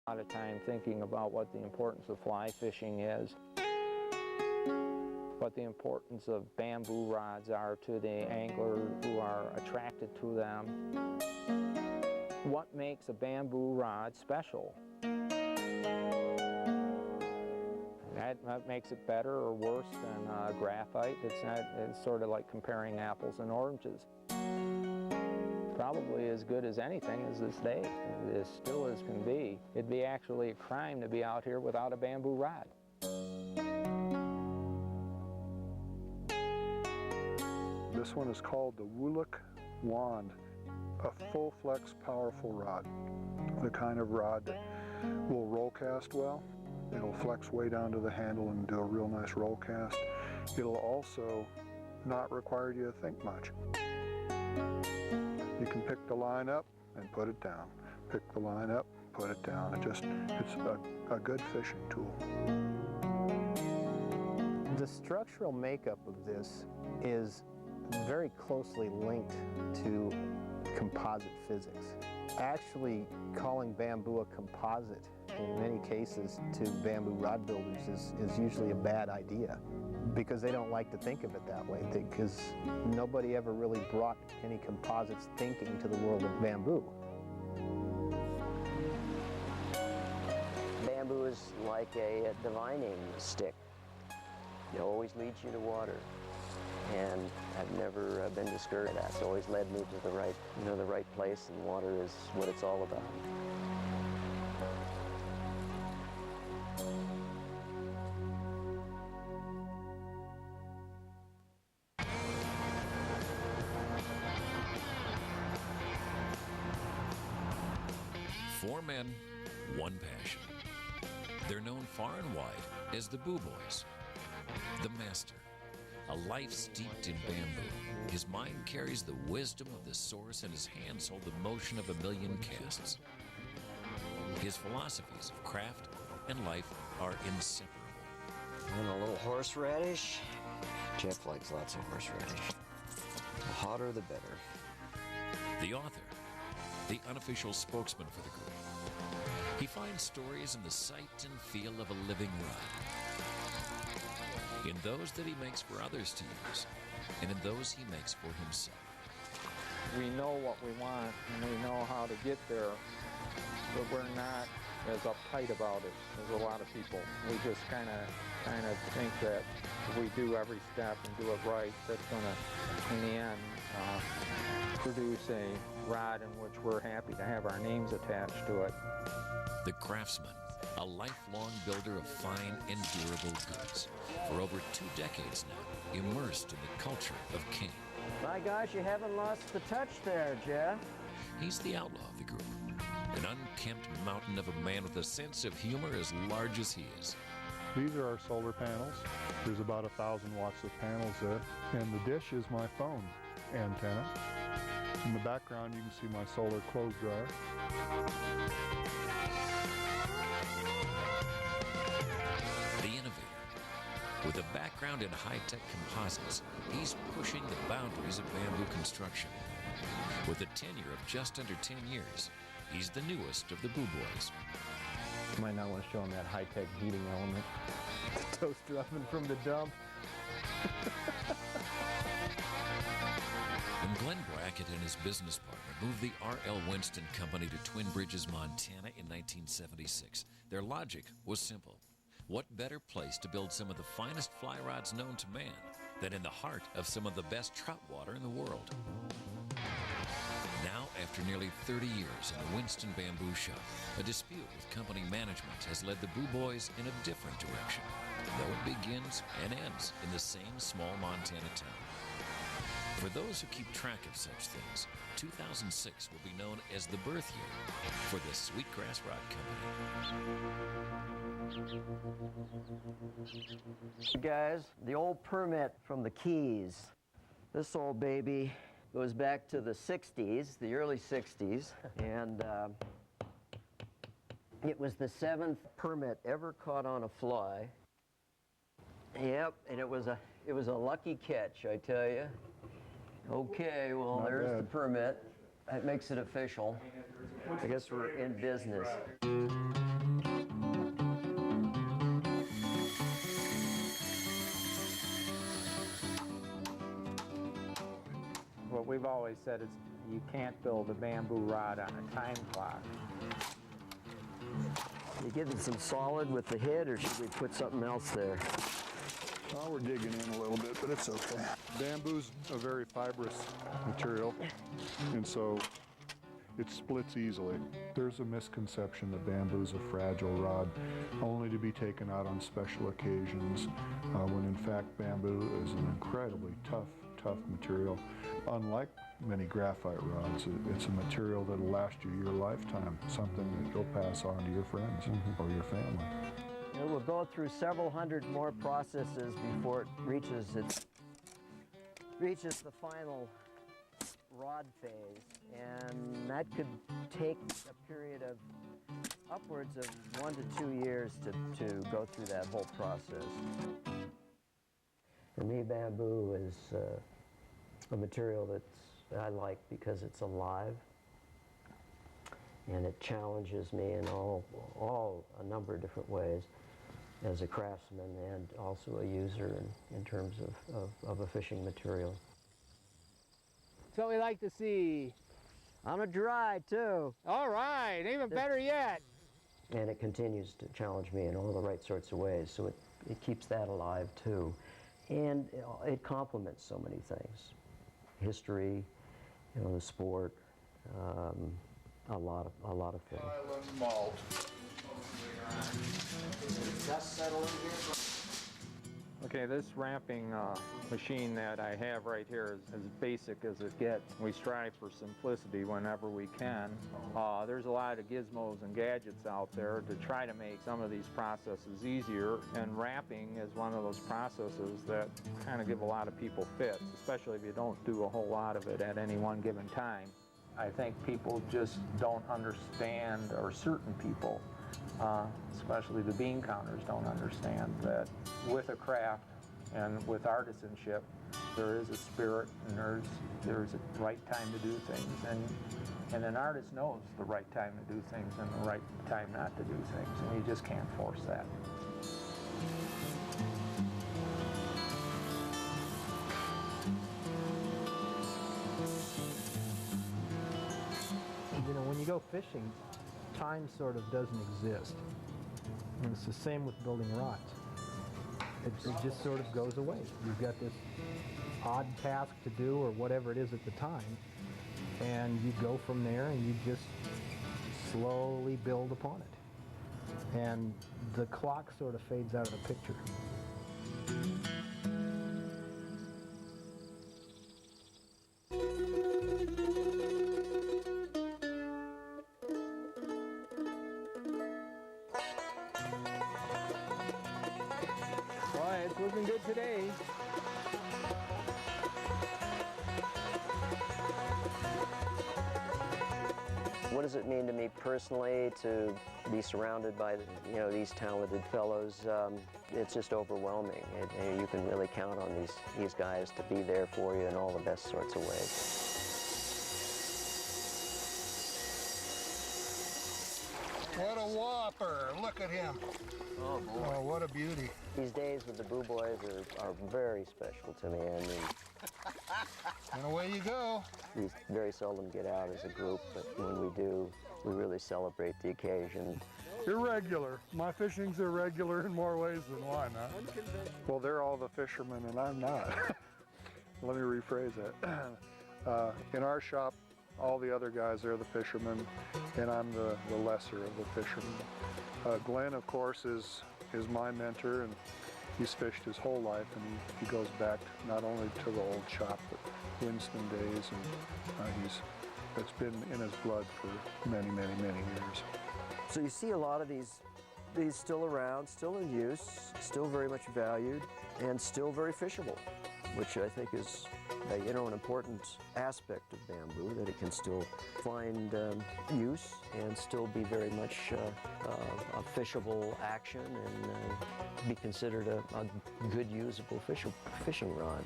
A lot of time thinking about what the importance of fly fishing is, what the importance of bamboo rods are to the angler who are attracted to them, what makes a bamboo rod special. That makes it better or worse than graphite. It's sort of like comparing apples and oranges. Probably as good as anything as this day, as still as can be. It'd be actually a crime to be out here without a bamboo rod. This one is called the Wuluk Wand, a full flex powerful rod. The kind of rod that will roll cast well. It'll flex way down to the handle and do a real nice roll cast. It'll also not require you to think much. You can pick the line up and put it down. Pick the line up, put it down. It's a good fishing tool. The structural makeup of this is very closely linked to composite physics. Actually, calling bamboo a composite in many cases to bamboo rod builders is usually a bad idea, because they don't like to think of it that way, because nobody ever really brought any composites thinking to the world of bamboo. Bamboo is like a divining stick. It always leads you to water. And I've never been discouraged. That's always led me to the right place, and water is what it's all about. Four men, one passion. They're known far and wide as the Boo Boys. The master, a life steeped in bamboo. His mind carries the wisdom of the source, and his hands hold the motion of a million casts. His philosophies of craft and life are inseparable. And a little horseradish. Jeff likes lots of horseradish. The hotter, the better. The author, the unofficial spokesman for the group. He finds stories in the sight and feel of a living rod, in those that he makes for others to use, and in those he makes for himself. We know what we want and we know how to get there, but we're not as uptight about it as a lot of people. We just kind of think that if we do every step and do it right, that's going to, in the end, produce a rod in which we're happy to have our names attached to it. The Craftsman, a lifelong builder of fine and durable goods. For over 2 decades now, immersed in the culture of cane. My gosh, you haven't lost the touch there, Jeff. He's the outlaw of the group, an unkempt mountain of a man with a sense of humor as large as he is. These are our solar panels. There's about 1,000 watts of panels there. And the dish is my phone antenna. In the background, you can see my solar clothes dryer. With a background in high-tech composites, he's pushing the boundaries of bamboo construction. With a tenure of just under 10 years, he's the newest of the Boo Boys. You might not want to show them that high-tech heating element. The toaster oven from the dump. When Glenn Brackett and his business partner moved the R.L. Winston Company to Twin Bridges, Montana in 1976, their logic was simple. What better place to build some of the finest fly rods known to man than in the heart of some of the best trout water in the world? Now, after nearly 30 years in a Winston bamboo shop, a dispute with company management has led the Boo Boys in a different direction, though it begins and ends in the same small Montana town. For those who keep track of such things, 2006 will be known as the birth year for the Sweetgrass Rod Company. Guys, the old permit from the Keys. This old baby goes back to the 60s, the early 60s, and it was the 7th permit ever caught on a fly. Yep, and it was a lucky catch, I tell you. Okay, well, there's the permit. That makes it official. I guess we're in business. But we've always said you can't build a bamboo rod on a time clock. You getting some solid with the head, or should we put something else there? Oh, we're digging in a little bit, but it's okay. Bamboo's a very fibrous material, and so it splits easily. There's a misconception that bamboo's a fragile rod, only to be taken out on special occasions, when in fact bamboo is an incredibly tough material. Unlike many graphite rods, it's a material that'll last you your lifetime, something that you'll pass on to your friends or your family. It will go through several hundred more processes before it reaches the final rod phase, and that could take a period of upwards of 1 to 2 years to go through that whole process. For me, bamboo is a material that I like because it's alive, and it challenges me in a number of different ways as a craftsman and also a user in terms of a fishing material. That's what we like to see. On a dry, too. All right, even better yet. And it continues to challenge me in all the right sorts of ways, so it keeps that alive, too. And it complements so many things. History, the sport, a lot of things. Island malt. Okay, this ramping machine that I have right here is as basic as it gets. We strive for simplicity whenever we can. There's a lot of gizmos and gadgets out there to try to make some of these processes easier, and wrapping is one of those processes that kind of give a lot of people fits, especially if you don't do a whole lot of it at any one given time. I think people just don't understand, or certain people, especially the bean counters, don't understand that with a craft and with artisanship, there is a spirit and there's a right time to do things, and an artist knows the right time to do things and the right time not to do things, and you just can't force that. When you go fishing, time sort of doesn't exist. And it's the same with building rods. It just sort of goes away. You've got this odd task to do, or whatever it is at the time, and you go from there and you just slowly build upon it. And the clock sort of fades out of the picture. Boy, it's looking good today. What does it mean to me personally to be surrounded by these talented fellows? It's just overwhelming. You can really count on these guys to be there for you in all the best sorts of ways. What a whopper! Look at him. Oh, boy. Oh, what a beauty. These days with the Boo Boys are very special to me. I mean, And away you go. we very seldom get out as a group, but when we do, we really celebrate the occasion. Irregular. My fishing's irregular in more ways than one, huh? Well, they're all the fishermen and I'm not. Let me rephrase that. In our shop, all the other guys are the fishermen, and I'm the lesser of the fishermen. Glenn, of course, is my mentor, and he's fished his whole life, and he goes back not only to the old shop, but Winston days, and it's been in his blood for many, many, many years. So you see a lot of these still around, still in use, still very much valued, and still very fishable, which I think is an important aspect of bamboo, that it can still find use and still be very much a fishable action and be considered a good usable fishing rod.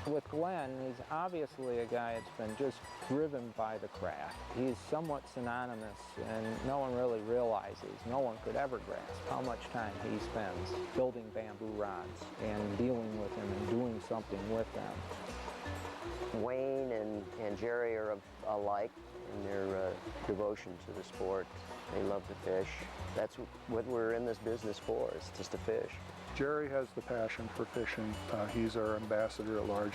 With Glenn, he's obviously a guy that's been just driven by the craft. He's somewhat synonymous, and no one really realizes, no one could ever grasp how much time he spends building bamboo rods and dealing with them and doing something with them. Wayne and Jerry are alike in their devotion to the sport. They love to fish. That's what we're in this business for, is just to fish. Jerry has the passion for fishing. He's our ambassador at large.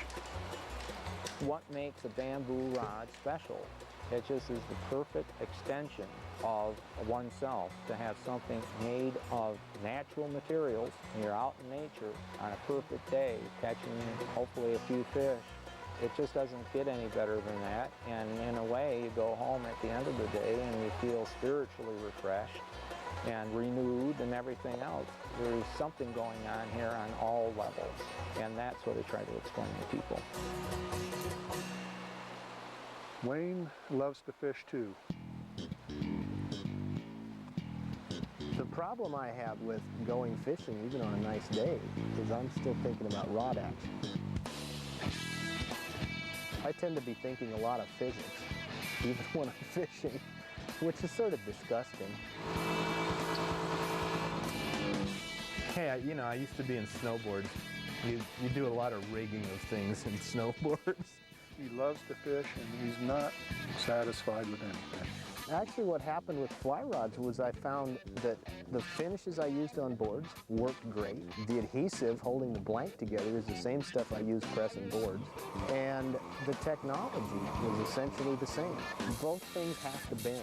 What makes a bamboo rod special? It just is the perfect extension of oneself to have something made of natural materials. And you're out in nature on a perfect day, catching hopefully a few fish. It just doesn't get any better than that. And in a way, you go home at the end of the day and you feel spiritually refreshed and renewed and everything else. There's something going on here on all levels. And that's what I try to explain to people. Wayne loves to fish too. The problem I have with going fishing, even on a nice day, is I'm still thinking about rod action. I tend to be thinking a lot of physics, even when I'm fishing, which is sort of disgusting. Hey, I used to be in snowboards. You do a lot of rigging of things in snowboards. He loves to fish and he's not satisfied with anything. Actually, what happened with fly rods was I found that the finishes I used on boards worked great. The adhesive holding the blank together is the same stuff I use pressing boards. And the technology was essentially the same. Both things have to bend.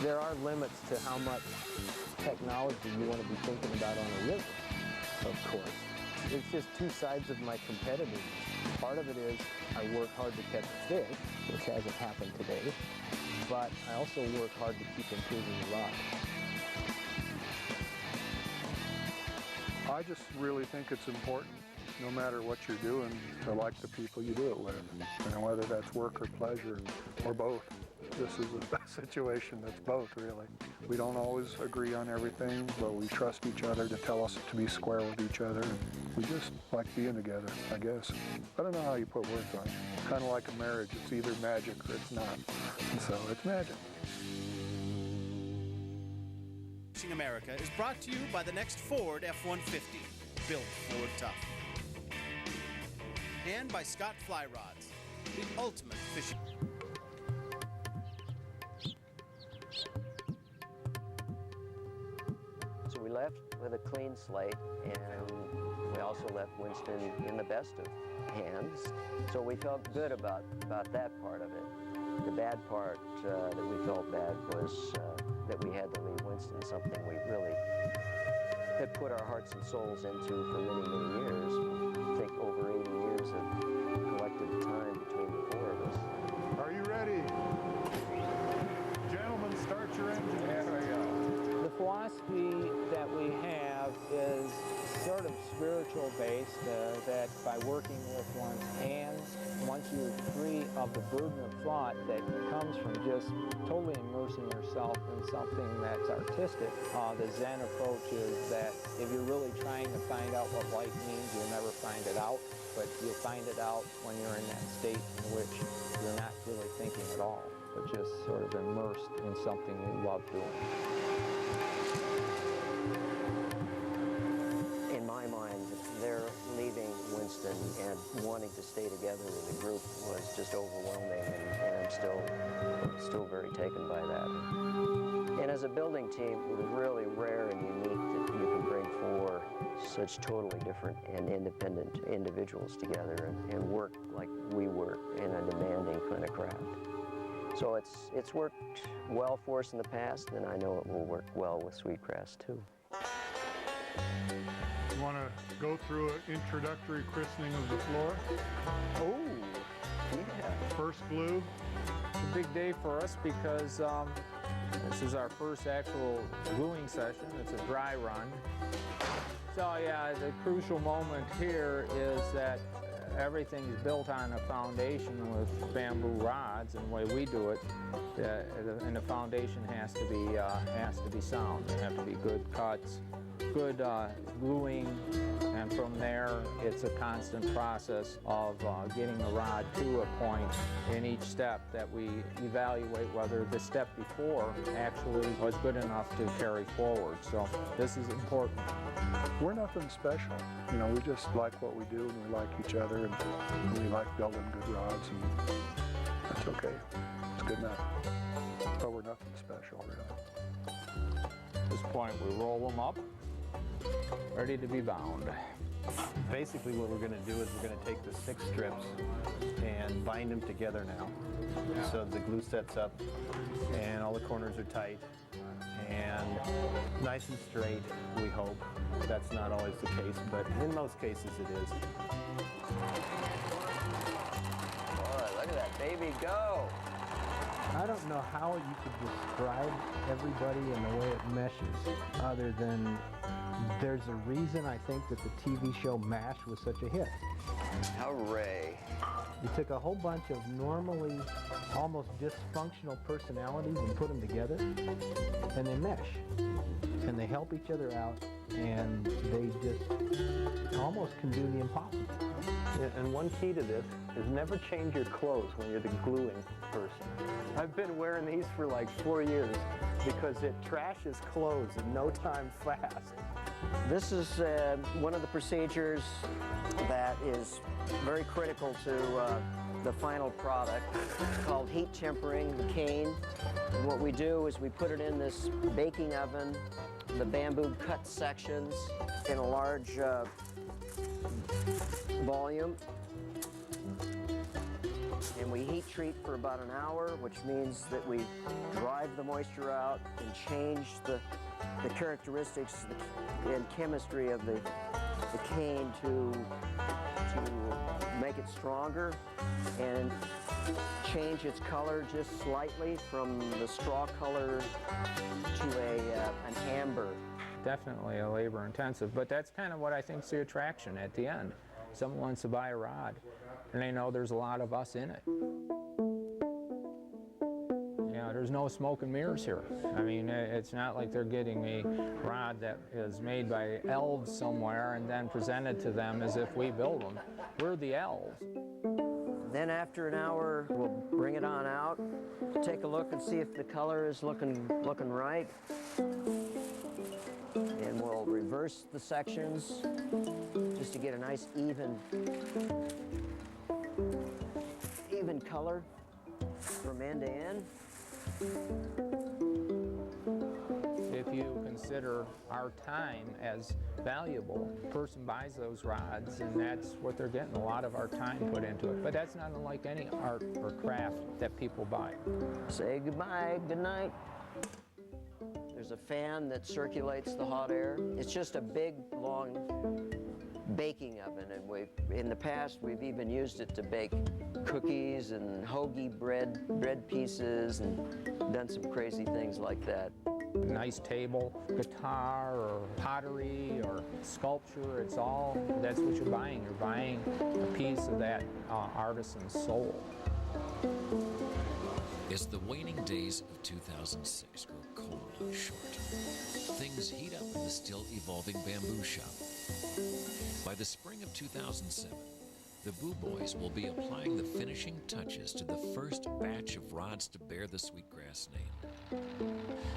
There are limits to how much technology you want to be thinking about on a river, of course. It's just two sides of my competitiveness. Part of it is I work hard to catch a fish, which hasn't happened today, but I also work hard to keep improving the rod. I just really think it's important, no matter what you're doing, to like the people you do it with. And whether that's work or pleasure or both. This is a situation that's both, really. We don't always agree on everything, but we trust each other to tell us to be square with each other. And we just like being together, I guess. I don't know how you put words on it. Kind of like a marriage. It's either magic or it's not. And so it's magic. Fishing America is brought to you by the next Ford F-150, built Ford tough. And by Scott Fly Rods, the ultimate fishing. So we left with a clean slate, and we also left Winston in the best of hands. So we felt good about that part of it. The bad part that we felt bad was that we had to leave Winston, something we really had put our hearts and souls into for many, many years. I think over 80 years of collective time between the four of us. Are you ready? Gentlemen, start your engine. The philosophy that we have is sort of spiritual based, that by working with one's hands, once you're free of the burden of thought that comes from just totally immersing yourself in something that's artistic, the Zen approach is that if you're really trying to find out what life means, you'll never find it out, but you'll find it out when you're in that state in which you're not really thinking at all, but just sort of immersed in something you love doing. In my mind, their leaving Winston and wanting to stay together as a group was just overwhelming, and I'm still very taken by that. And as a building team, it was really rare and unique that you can bring four such totally different and independent individuals together and work like we work in a demanding kind of craft. So it's worked well for us in the past, and I know it will work well with Sweetgrass too. You want to go through an introductory christening of the floor? Oh, Yeah. First glue. it's a big day for us because this is our first actual gluing session. It's a dry run. So yeah, the crucial moment here is that everything is built on a foundation with bamboo rods, and the way we do it, and the foundation has to be sound. There have to be good cuts, good gluing, and from there it's a constant process of getting the rod to a point in each step that we evaluate whether the step before actually was good enough to carry forward. So this is important. We're nothing special. You know, we just like what we do and we like each other. here, and we like building good rods, and that's okay. It's good enough. But we're nothing special, really. At this point, we roll them up, ready to be bound. Basically what we're going to do is we're going to take the 6 strips and bind them together now. So the glue sets up and all the corners are tight and nice and straight, we hope. That's not always the case, but in most cases it is. Boy, look at that baby go. I don't know how you could describe everybody and the way it meshes, other than there's a reason I think that the TV show MASH was such a hit. Hooray. You took a whole bunch of normally almost dysfunctional personalities and put them together, and they mesh, and they help each other out, and they just almost can do the impossible. And one key to this is never change your clothes when you're the gluing person. I've been wearing these for like 4 years because it trashes clothes in no time fast. This is one of the procedures that is very critical to the final product, called heat tempering the cane. And what we do is we put it in this baking oven, the bamboo cut sections in a large volume. And we heat treat for about an hour, which means that we drive the moisture out and change the characteristics and chemistry of the cane to make it stronger and change its color just slightly from the straw color to an amber. Definitely a labor intensive, but that's kind of what I think's the attraction at the end. Someone wants to buy a rod and they know there's a lot of us in it. There's no smoke and mirrors here. I mean, it's not like they're getting a rod that is made by elves somewhere and then presented to them as if we build them. We're the elves. Then after an hour, we'll bring it on out, take a look and see if the color is looking right. And we'll reverse the sections just to get a nice even color from end to end. If you consider our time as valuable, a person buys those rods and that's what they're getting, a lot of our time put into it. But that's not unlike any art or craft that people buy. Say goodbye, good night. There's a fan that circulates the hot air. It's just a big, long baking oven, and in the past we've even used it to bake cookies and hoagie bread pieces, and done some crazy things like that. Nice table, guitar, or pottery, or sculpture, that's what you're buying. You're buying a piece of that artisan's soul. As the waning days of 2006 grow cold and short, things heat up in the still evolving bamboo shop. By the spring of 2007, the Boo Boys will be applying the finishing touches to the first batch of rods to bear the Sweetgrass name.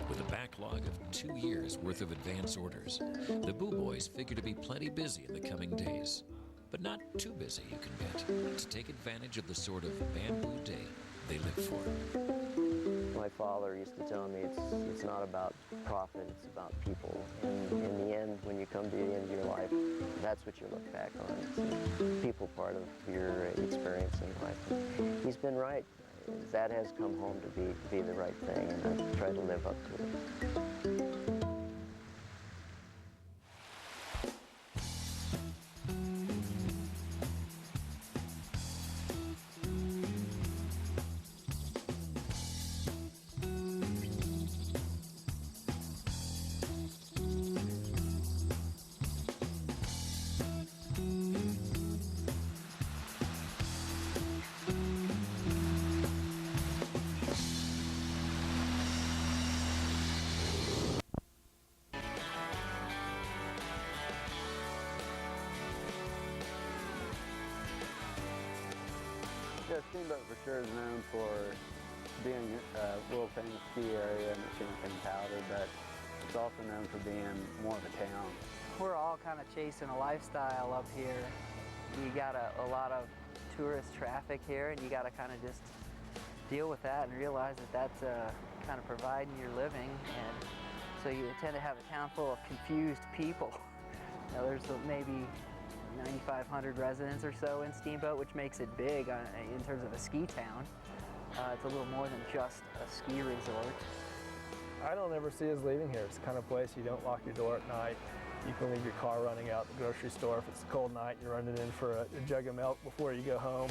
With a backlog of 2 years' worth of advance orders, the Boo Boys figure to be plenty busy in the coming days. But not too busy, you can bet, to take advantage of the sort of bamboo day they live for. My father used to tell me it's not about profit, it's about people. And in the end, when you come to the end of your life, that's what you look back on. It's the people part of your experience in life. And he's been right. That has come home to be the right thing, and I try to live up to it. Yeah, Steamboat for sure is known for being a world famous ski area in the Champagne Powder, but it's also known for being more of a town. We're all kind of chasing a lifestyle up here, You got a lot of tourist traffic here, and you got to kind of just deal with that and realize that that's kind of providing your living. And so you tend to have a town full of confused people. Now, there's maybe 9,500 residents or so in Steamboat, which makes it big in terms of a ski town. It's a little more than just a ski resort. I don't ever see us leaving here. It's the kind of place you don't lock your door at night. You can leave your car running out the grocery store. If it's a cold night, you're running in for a jug of milk before you go home.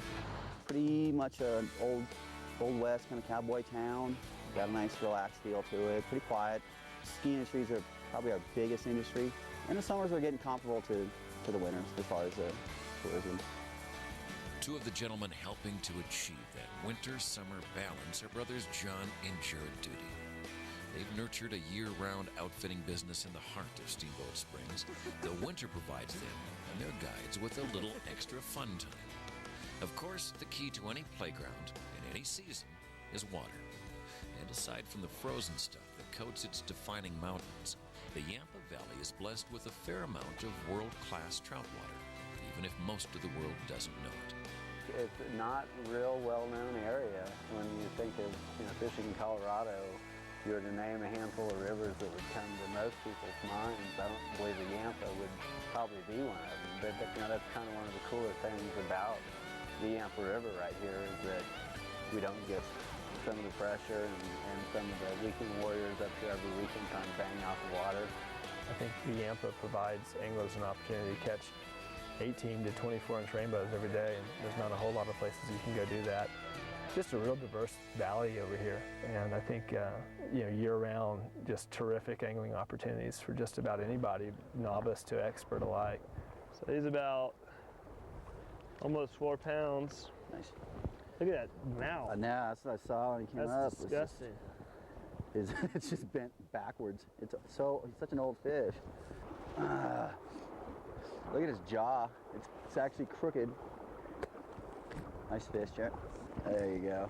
Pretty much an old west kind of cowboy town. Got a nice relaxed feel to it, pretty quiet. Ski industries are probably our biggest industry. In the summers, we're getting comparable to the winters as far as tourism. Two of the gentlemen helping to achieve that winter-summer balance are brothers John and Jared Duty. They've nurtured a year-round outfitting business in the heart of Steamboat Springs. The winter provides them and their guides with a little extra fun time. Of course, the key to any playground in any season is water. And aside from the frozen stuff that coats its defining mountains, the Yampa Valley is blessed with a fair amount of world-class trout water, even if most of the world doesn't know it. It's not a real well-known area. When you think of fishing in Colorado, if you were to name a handful of rivers that would come to most people's minds, I don't believe the Yampa would probably be one of them. But that's kind of one of the cooler things about the Yampa River right here is that we don't get some of the pressure and some of the weekend warriors up here every weekend trying to bang out the water. I think the Yampa provides anglers an opportunity to catch 18 to 24-inch rainbows every day, and there's not a whole lot of places you can go do that. Just a real diverse valley over here, and I think year-round, just terrific angling opportunities for just about anybody, novice to expert alike. So he's about almost 4 pounds. Nice. Look at that now. Now, that's what I saw when he came up. That's disgusting. It's just bent backwards. He's such an old fish. Look at his jaw. It's actually crooked. Nice fish, Jared. There you go.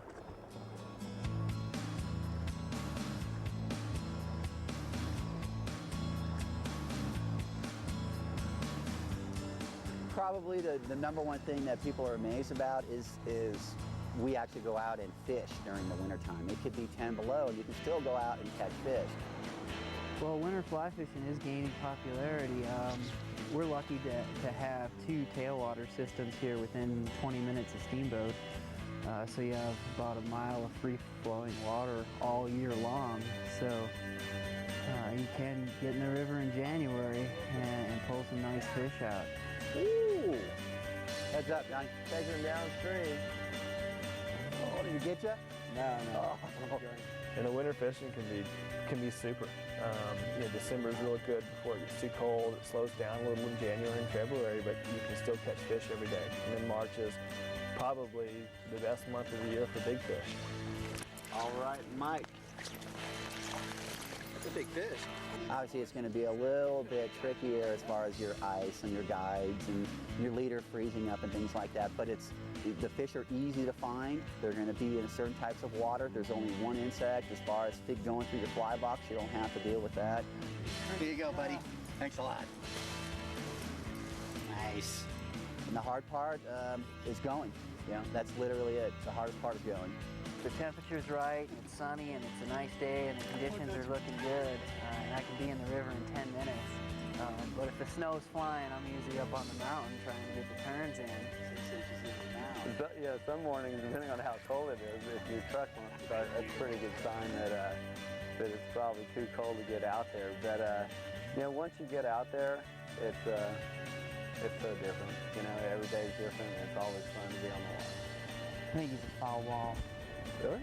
Probably the number one thing that people are amazed about is we actually go out and fish during the wintertime. It could be 10 below and you can still go out and catch fish. Well, winter fly fishing is gaining popularity. We're lucky to have 2 tailwater systems here within 20 minutes of Steamboat. So you have about a mile of free-flowing water all year long. So you can get in the river in January and pull some nice fish out. Ooh! Heads up, Johnny. Taking him downstream. Oh, did he get you? No. Oh. And the winter fishing can be super. December is really good before it gets too cold. It slows down a little in January and February, but you can still catch fish every day. And then March is probably the best month of the year for big fish. All right, Mike. That's a big fish. Obviously, it's going to be a little bit trickier as far as your ice and your guides and your leader freezing up and things like that, but the fish are easy to find. They're going to be in certain types of water. There's only one insect. As far as going through your fly box, you don't have to deal with that. Here you go, buddy. Thanks a lot. Nice. And the hard part is going. That's literally it. The hardest part is going. The temperature's right, it's sunny, and it's a nice day, and the conditions are looking good, and I can be in the river in 10 minutes. But if the snow's flying, I'm usually up on the mountain trying to get the turns in. 6 inches in now. Yeah, some mornings, depending on how cold it is, if your truck wants to start, that's a pretty good sign that it's probably too cold to get out there. But once you get out there, it's so different. Every day's different, and it's always fun to be on the water. I think he's a foul ball. Really?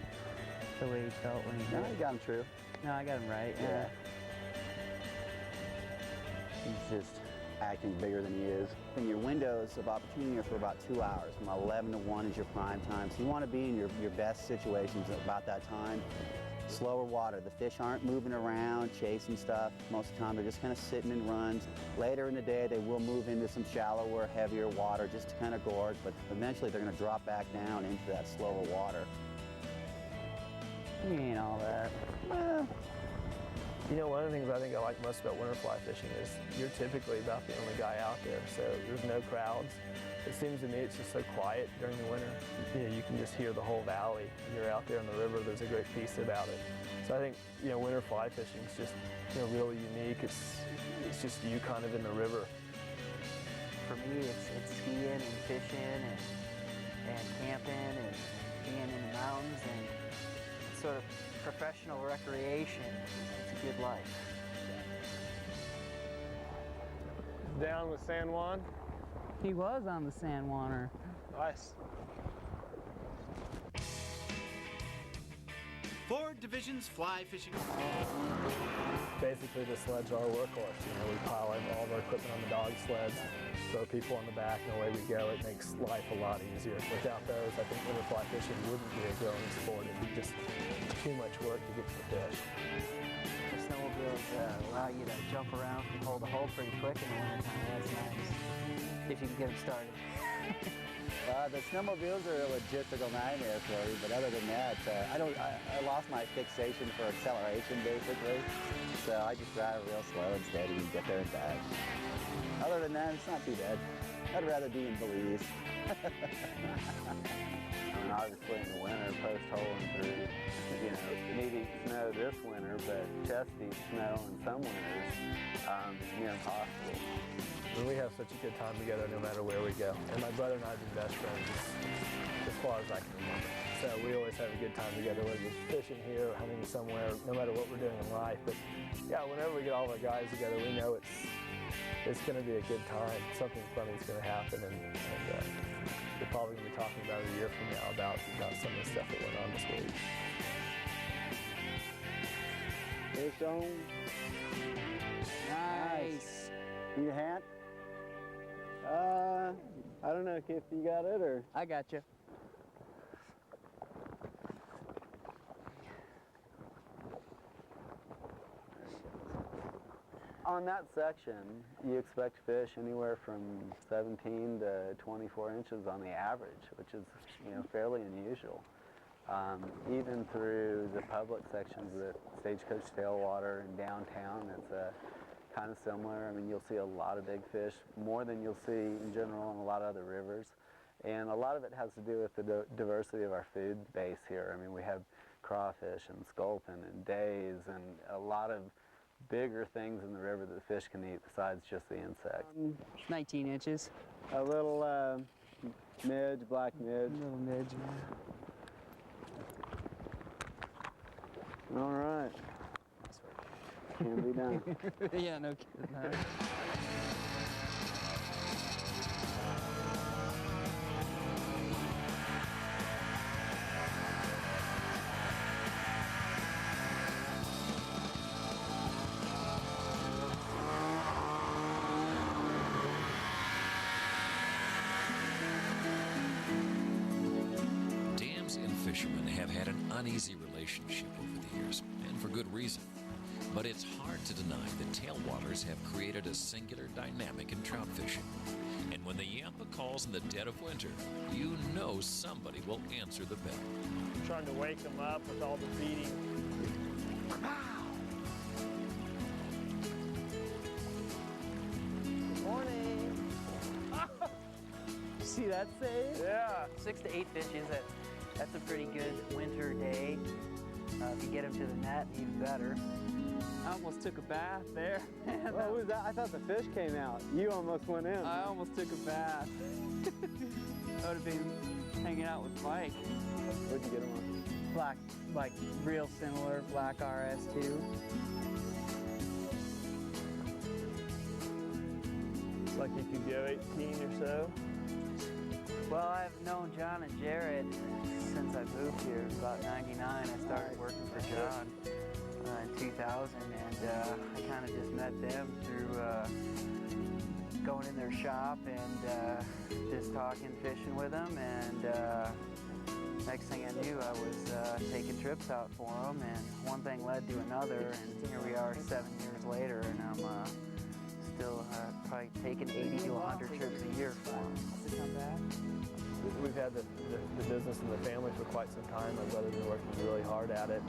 The way he felt when he did. No, you got him true. No, I got him right. Yeah. He's just acting bigger than he is. And your windows of opportunity are for about 2 hours. From 11 to 1 is your prime time. So you want to be in your best situations at about that time. Slower water. The fish aren't moving around, chasing stuff. Most of the time they're just kind of sitting in runs. Later in the day they will move into some shallower, heavier water just to kind of gorge, but eventually they're going to drop back down into that slower water. You ain't all that. Well, You know, one of the things I think I like most about winter fly fishing is you're typically about the only guy out there, so there's no crowds. It seems to me it's just so quiet during the winter. You know, you can just hear the whole valley. You're out there in the river, there's a great peace about it. So I think, you know, winter fly fishing is just, you know, really unique. It's just you kind of in the river. For me, it's skiing and fishing and camping and being in the mountains and sort of professional recreation. It's a good life. Down with San Juan. He was on the San Juaner. Nice. Ford Division's fly fishing. Basically, the sleds are our workhorse. You know, we pile in all of our equipment on the dog sleds, throw people on the back, and away we go. It makes life a lot easier. Without those, I think winter fly fishing wouldn't be a growing sport. It'd be just too much work to get to the fish. The snowmobiles allow you to jump around and hold a hole pretty quick in the wintertime. That's nice. If you can get them started. The snowmobiles are a logistical nightmare for you, but other than that, I lost my fixation for acceleration basically, so I just drive real slow and steady and get there and back. Other than that, it's not too bad. I'd rather be in Belize. And obviously in the winter, post-holing through, you know, knee-deep snow this winter, but chest-deep snow in some winters is near impossible. And we have such a good time together no matter where we go. And my brother and I have been best friends as far as I can remember. So we always have a good time together, whether it's fishing here or hunting somewhere, no matter what we're doing in life. But yeah, whenever we get all of our guys together, we know it's going to be a good time. Something funny is going to happen, and we're probably going to be talking about it a year from now about some of the stuff that went on this week. Fish on. Nice. Need a hat? I don't know, Kip, you got it, or? I got you. On that section, you expect fish anywhere from 17 to 24 inches on the average, which is, you know, fairly unusual. Even through the public sections, the Stagecoach Tailwater and downtown, it's kind of similar. I mean, you'll see a lot of big fish, more than you'll see in general on a lot of other rivers. And a lot of it has to do with the diversity of our food base here. I mean, we have crawfish and sculpin and days and a lot of bigger things in the river that the fish can eat besides just the insects. 19 inches. A little midge, black midge. A little midge. All right. Can be done. Yeah, no kidding. Huh? Dams and fishermen have had an uneasy relationship over the years, and for good reason. But it's hard to deny that tailwaters have created a singular dynamic in trout fishing. And when the Yampa calls in the dead of winter, you know somebody will answer the bell. I'm trying to wake them up with all the feeding. Good morning. See that save? Yeah. 6 to 8 fishes. That's a pretty good winter day. If you get them to the net, even better. I almost took a bath there. What was that? I thought the fish came out. You almost went in. I almost took a bath. I would have been hanging out with Mike. What'd you get them on? Black, like real similar, black RS2. Like you could go 18 or so. Well, I've known John and Jared since I moved here. About 99, I started working for John in 2000, and I kind of just met them through going in their shop and just talking fishing with them, and next thing I knew, I was taking trips out for them, and one thing led to another, and here we are 7 years later, and I'm still probably taking 80 to 100 trips a year for them. We've had the business in the family for quite some time. My brother's been working really hard at it.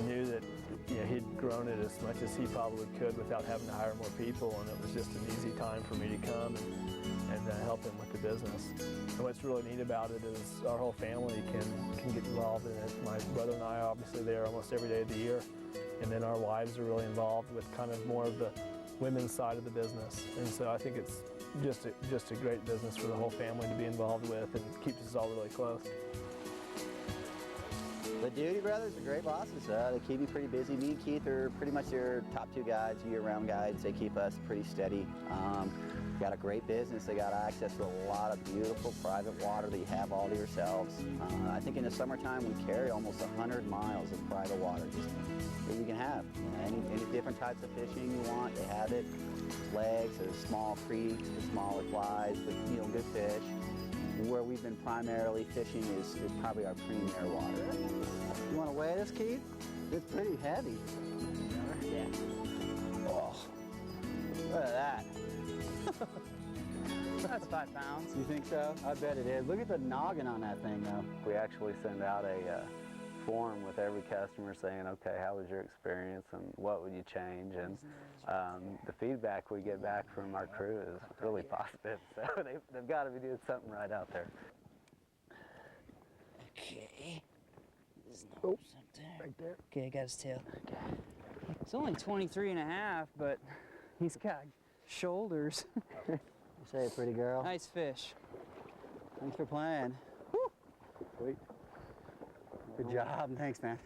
Knew that he'd grown it as much as he probably could without having to hire more people, and it was just an easy time for me to come and help him with the business. And what's really neat about it is our whole family can get involved in it. My brother and I are obviously there almost every day of the year, and then our wives are really involved with kind of more of the women's side of the business. And so I think it's just a great business for the whole family to be involved with, and keeps us all really close. The Duty brothers are great bosses. They keep me pretty busy. Me and Keith are pretty much your top two guides, year-round guides. They keep us pretty steady. Got a great business. They got access to a lot of beautiful private water that you have all to yourselves. I think in the summertime we carry almost 100 miles of private water just that you can have. Any different types of fishing you want, they have it. Legs, there's small creeks, there's smaller flies, but good fish. Where we've been primarily fishing is probably our premier water. You want to weigh this, Keith? It's pretty heavy. Yeah. Oh, look at that. That's 5 pounds. You think so? I bet it is. Look at the noggin on that thing, though. We actually send out a form with every customer saying, okay, how was your experience and what would you change? And the feedback we get back from our crew is really positive. So they've got to be doing something right out there. Okay. Right there. Okay, I got his tail. Okay. It's only 23 and a half, but he's got shoulders. You say it, pretty girl. Nice fish. Thanks for playing. Woo. Sweet. Good job. Thanks, man.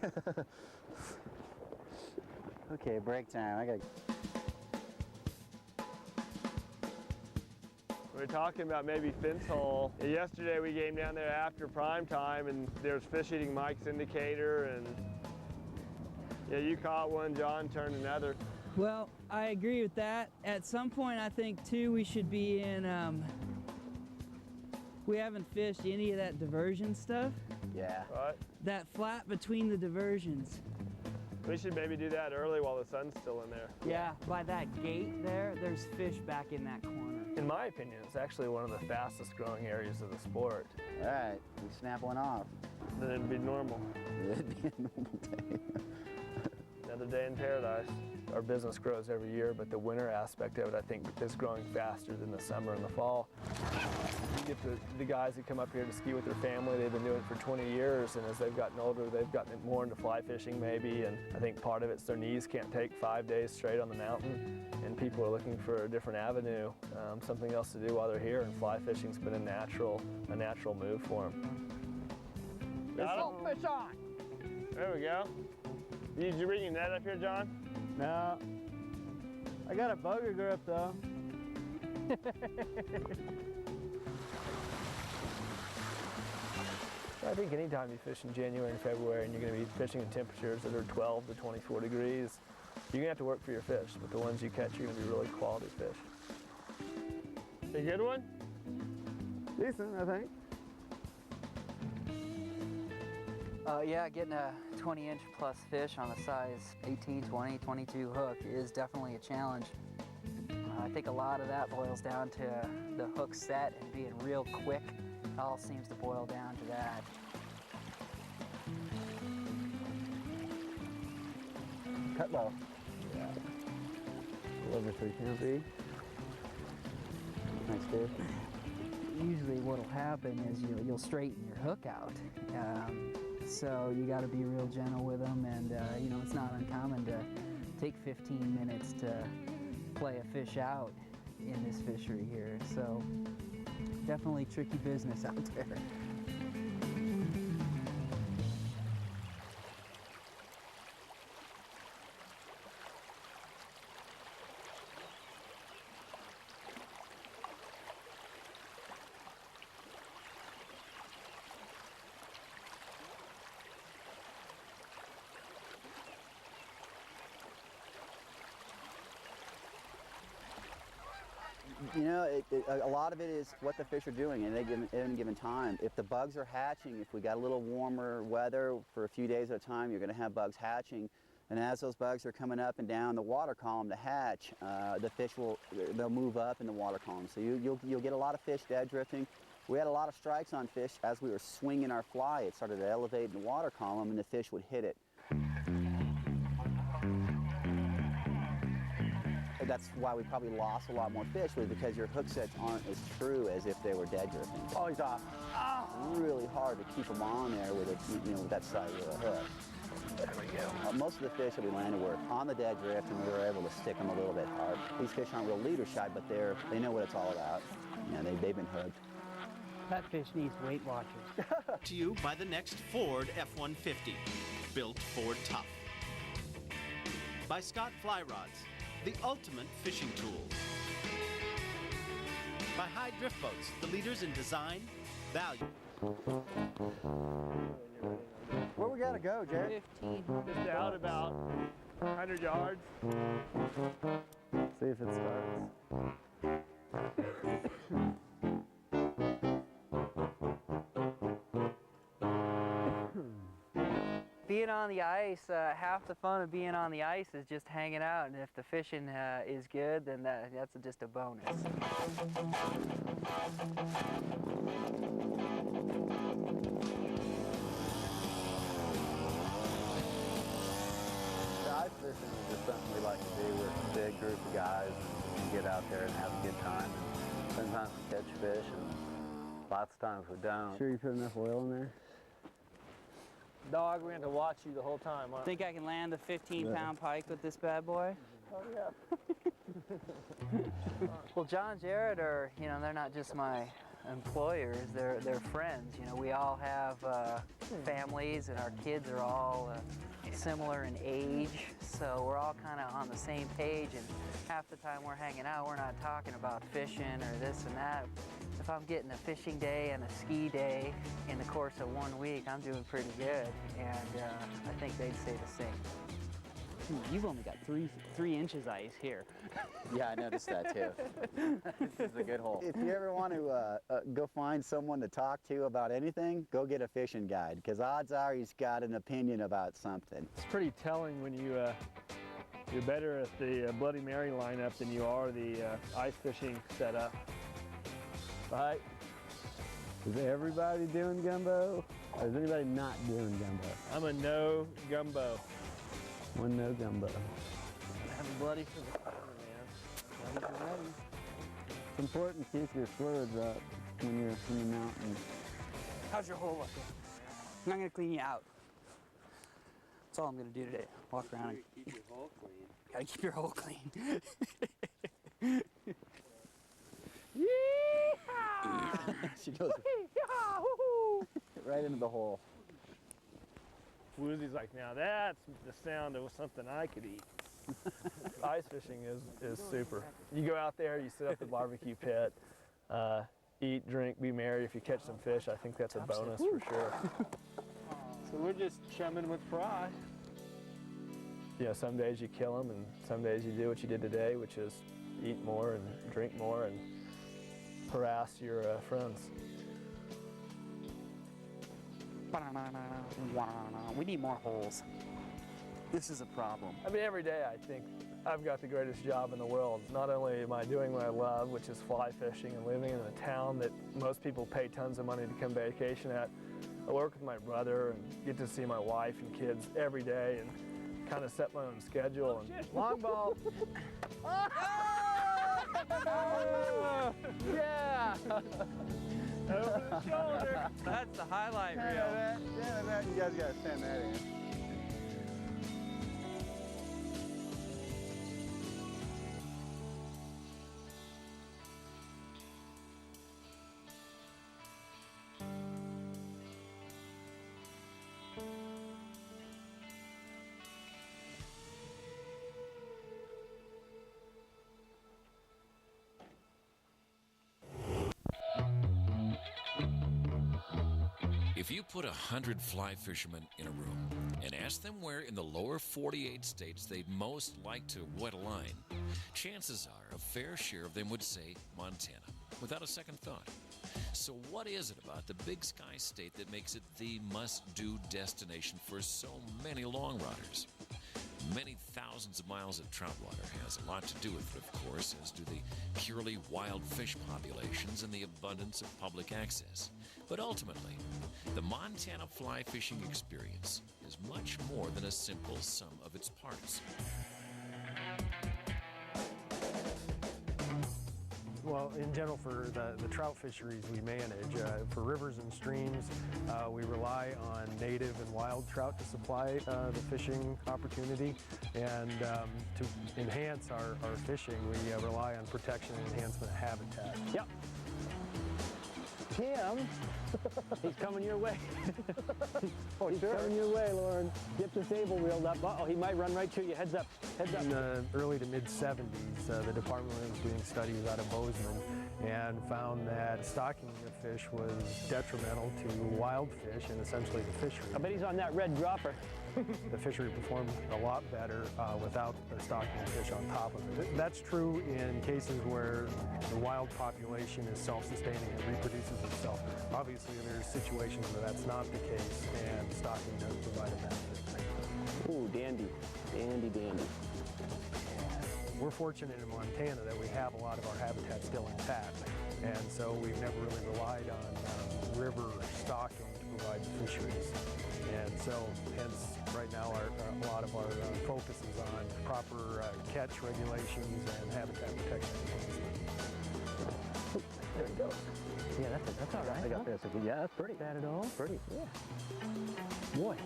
Okay, break time. I gotta. We were talking about maybe Finn's Hole. Yesterday we came down there after prime time, and there was fish eating Mike's indicator, and yeah, you caught one, John turned another. Well, I agree with that. At some point, I think too, we should be in. We haven't fished any of that diversion stuff. Yeah. Right. That flat between the diversions. We should maybe do that early while the sun's still in there. Yeah, by that gate there, there's fish back in that corner. In my opinion, it's actually one of the fastest growing areas of the sport. All right, we snap one off. Then it'd be normal. It'd be a normal day. Another day in paradise. Our business grows every year, but the winter aspect of it, I think, is growing faster than the summer and the fall. You get the guys that come up here to ski with their family, they've been doing it for 20 years, and as they've gotten older, they've gotten more into fly fishing maybe, and I think part of it's their knees can't take 5 days straight on the mountain, and people are looking for a different avenue, something else to do while they're here, and fly fishing's been a natural move for them. Fish on! There we go. Did you bring your net up here, John? No. I got a bugger grip though. I think anytime you fish in January and February and you're going to be fishing in temperatures that are 12 to 24 degrees, you're going to have to work for your fish, but the ones you catch are going to be really quality fish. A good one? Decent, I think. Yeah, getting a 20-inch plus fish on a size 18, 20, 22 hook is definitely a challenge. I think a lot of that boils down to the hook set and being real quick. It all seems to boil down to that. Cut low. Yeah. Over 3 pounds. Nice fish. Usually what'll happen is you'll straighten your hook out. So you got to be real gentle with them, and it's not uncommon to take 15 minutes to play a fish out in this fishery here. So definitely tricky business out there. A lot of it is what the fish are doing at any given time. If the bugs are hatching, if we got a little warmer weather for a few days at a time, you're going to have bugs hatching. And as those bugs are coming up and down the water column to hatch, the fish they'll move up in the water column. So you'll get a lot of fish dead drifting. We had a lot of strikes on fish as we were swinging our fly. It started to elevate in the water column and the fish would hit it. that's why we probably lost a lot more fish, was because your hook sets aren't as true as if they were dead drifting. Always off. Really hard to keep them on there with with that size of a hook. There we go. Most of the fish that we landed were on the dead drift, and we were able to stick them a little bit hard. These fish aren't real leader shy, but they know what it's all about. They've been hooked. That fish needs Weight Watchers. To you by the next Ford F-150, built Ford tough. By Scott Fly Rods, the ultimate fishing tools. By Hyde Drift Boats, the leaders in design, value. Where we gotta go, Jay? 15. Just out about 100 yards. See if it starts. Being on the ice, half the fun of being on the ice is just hanging out, and if the fishing is good, then that's just a bonus. Ice fishing is just something we like to do with a big group of guys and get out there and have a good time. And sometimes we catch fish, and lots of times we don't. Sure you put enough oil in there? Dog, we're going to watch you the whole time. Huh? Think I can land a 15-pound pike with this bad boy? Oh, yeah. Well, John Jarrett are, they're not just my employers, they're friends. We all have families, and our kids are all similar in age, so we're all kind of on the same page, and half the time we're hanging out, we're not talking about fishing or this and that. If I'm getting a fishing day and a ski day in the course of 1 week, I'm doing pretty good, and I think they'd say the same. You've only got three inches ice here. Yeah, I noticed that too. This is a good hole. If you ever want to go find someone to talk to about anything, go get a fishing guide, because odds are he's got an opinion about something. It's pretty telling when you're better at the Bloody Mary lineup than you are the ice fishing setup. Right? Is everybody doing gumbo? Or is anybody not doing gumbo? I'm a no gumbo. One no gumbo. Have a bloody for the fire, man. Ready for ready. It's important to keep your fluids up when you're in the mountains. How's your hole looking? I'm not gonna clean you out. That's all I'm gonna do today. Walk around and keep your hole clean. gotta keep your hole clean. She goes right into the hole. Woozy's like, now that's the sound of something I could eat. Ice fishing is super. You go out there, you sit up at the barbecue pit, eat, drink, be merry. If you catch some fish, I think that's a bonus for sure. So we're just chumming with fry. Some days you kill them, and some days you do what you did today, which is eat more and drink more and harass your friends. We need more holes. This is a problem. I mean, every day I think I've got the greatest job in the world. Not only am I doing what I love, which is fly fishing and living in a town that most people pay tons of money to come vacation at, I work with my brother and get to see my wife and kids every day and kind of set my own schedule. And long ball. Yeah! Over the shoulder. That's the highlight reel. Yeah, you guys gotta send that in. If you put 100 fly fishermen in a room and ask them where in the lower 48 states they'd most like to wet a line, chances are a fair share of them would say Montana, without a second thought. So what is it about the Big Sky State that makes it the must-do destination for so many long runners? Many thousands of miles of trout water has a lot to do with it, of course, as do the purely wild fish populations and the abundance of public access. But ultimately, the Montana fly fishing experience is much more than a simple sum of its parts. Well, in general, for the trout fisheries we manage, for rivers and streams, we rely on native and wild trout to supply the fishing opportunity. And to enhance our fishing, we rely on protection and enhancement of habitat. Yep. Tim, he's coming your way. Oh, he's sure. coming your way, Lauren. Get the table reeled up. Uh-oh, he might run right to you. Heads up, heads up. In the early to mid-70s, the department was doing studies out of Bozeman and found that stocking of fish was detrimental to wild fish and essentially the fishery. I bet he's on that red dropper. The fishery performed a lot better without the stocking of fish on top of it. That's true in cases where the wild population is self-sustaining and reproduces itself. Obviously, there's situations where that's not the case, and stocking does provide a benefit. Ooh, dandy, dandy, dandy. We're fortunate in Montana that we have a lot of our habitat still intact, and so we've never really relied on river stocking to provide the fisheries. And so, hence, right now, a lot of our focus is on proper catch regulations and habitat protection. There he goes. Yeah, that's all right. I got this. Yeah, that's pretty. Bad at all? Pretty. Yeah. Boy.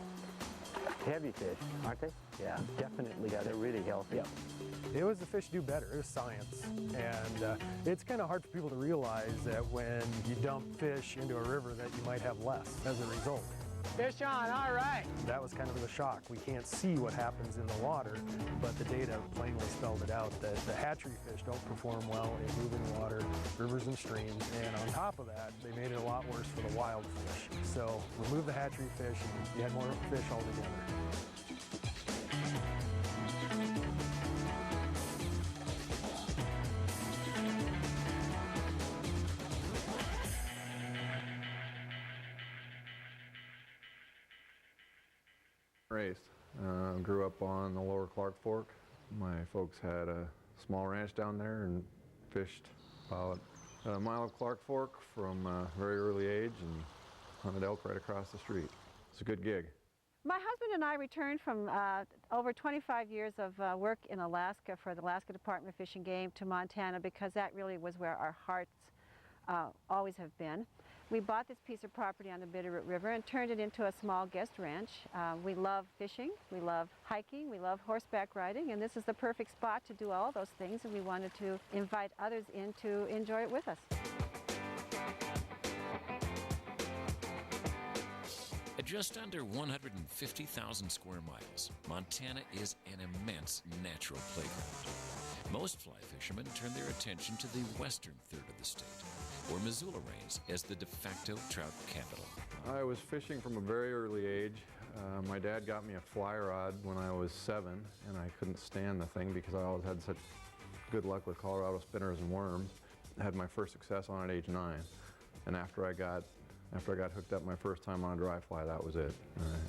Heavy fish, aren't they? Yeah, definitely. Yeah, they're really healthy. Yep. It was the fish do better. It was science. And it's kind of hard for people to realize that when you dump fish into a river that you might have less as a result. Fish on, all right. That was kind of the shock. We can't see what happens in the water, but the data plainly spelled it out that the hatchery fish don't perform well in moving water, rivers and streams, and on top of that, they made it a lot worse for the wild fish. So remove the hatchery fish and you had more fish altogether. Raised. Grew up on the lower Clark Fork. My folks had a small ranch down there and fished about a mile of Clark Fork from a very early age and hunted elk right across the street. It's a good gig. My husband and I returned from over 25 years of work in Alaska for the Alaska Department of Fish and Game to Montana because that really was where our hearts always have been. We bought this piece of property on the Bitterroot River and turned it into a small guest ranch. We love fishing, we love hiking, we love horseback riding, and this is the perfect spot to do all those things, and we wanted to invite others in to enjoy it with us. At just under 150,000 square miles, Montana is an immense natural playground. Most fly fishermen turn their attention to the western third of the state, where Missoula reigns as the de facto trout capital. I was fishing from a very early age. My dad got me a fly rod when I was 7, and I couldn't stand the thing because I always had such good luck with Colorado spinners and worms. I had my first success on at age 9, and after I got hooked up my first time on a dry fly, that was it.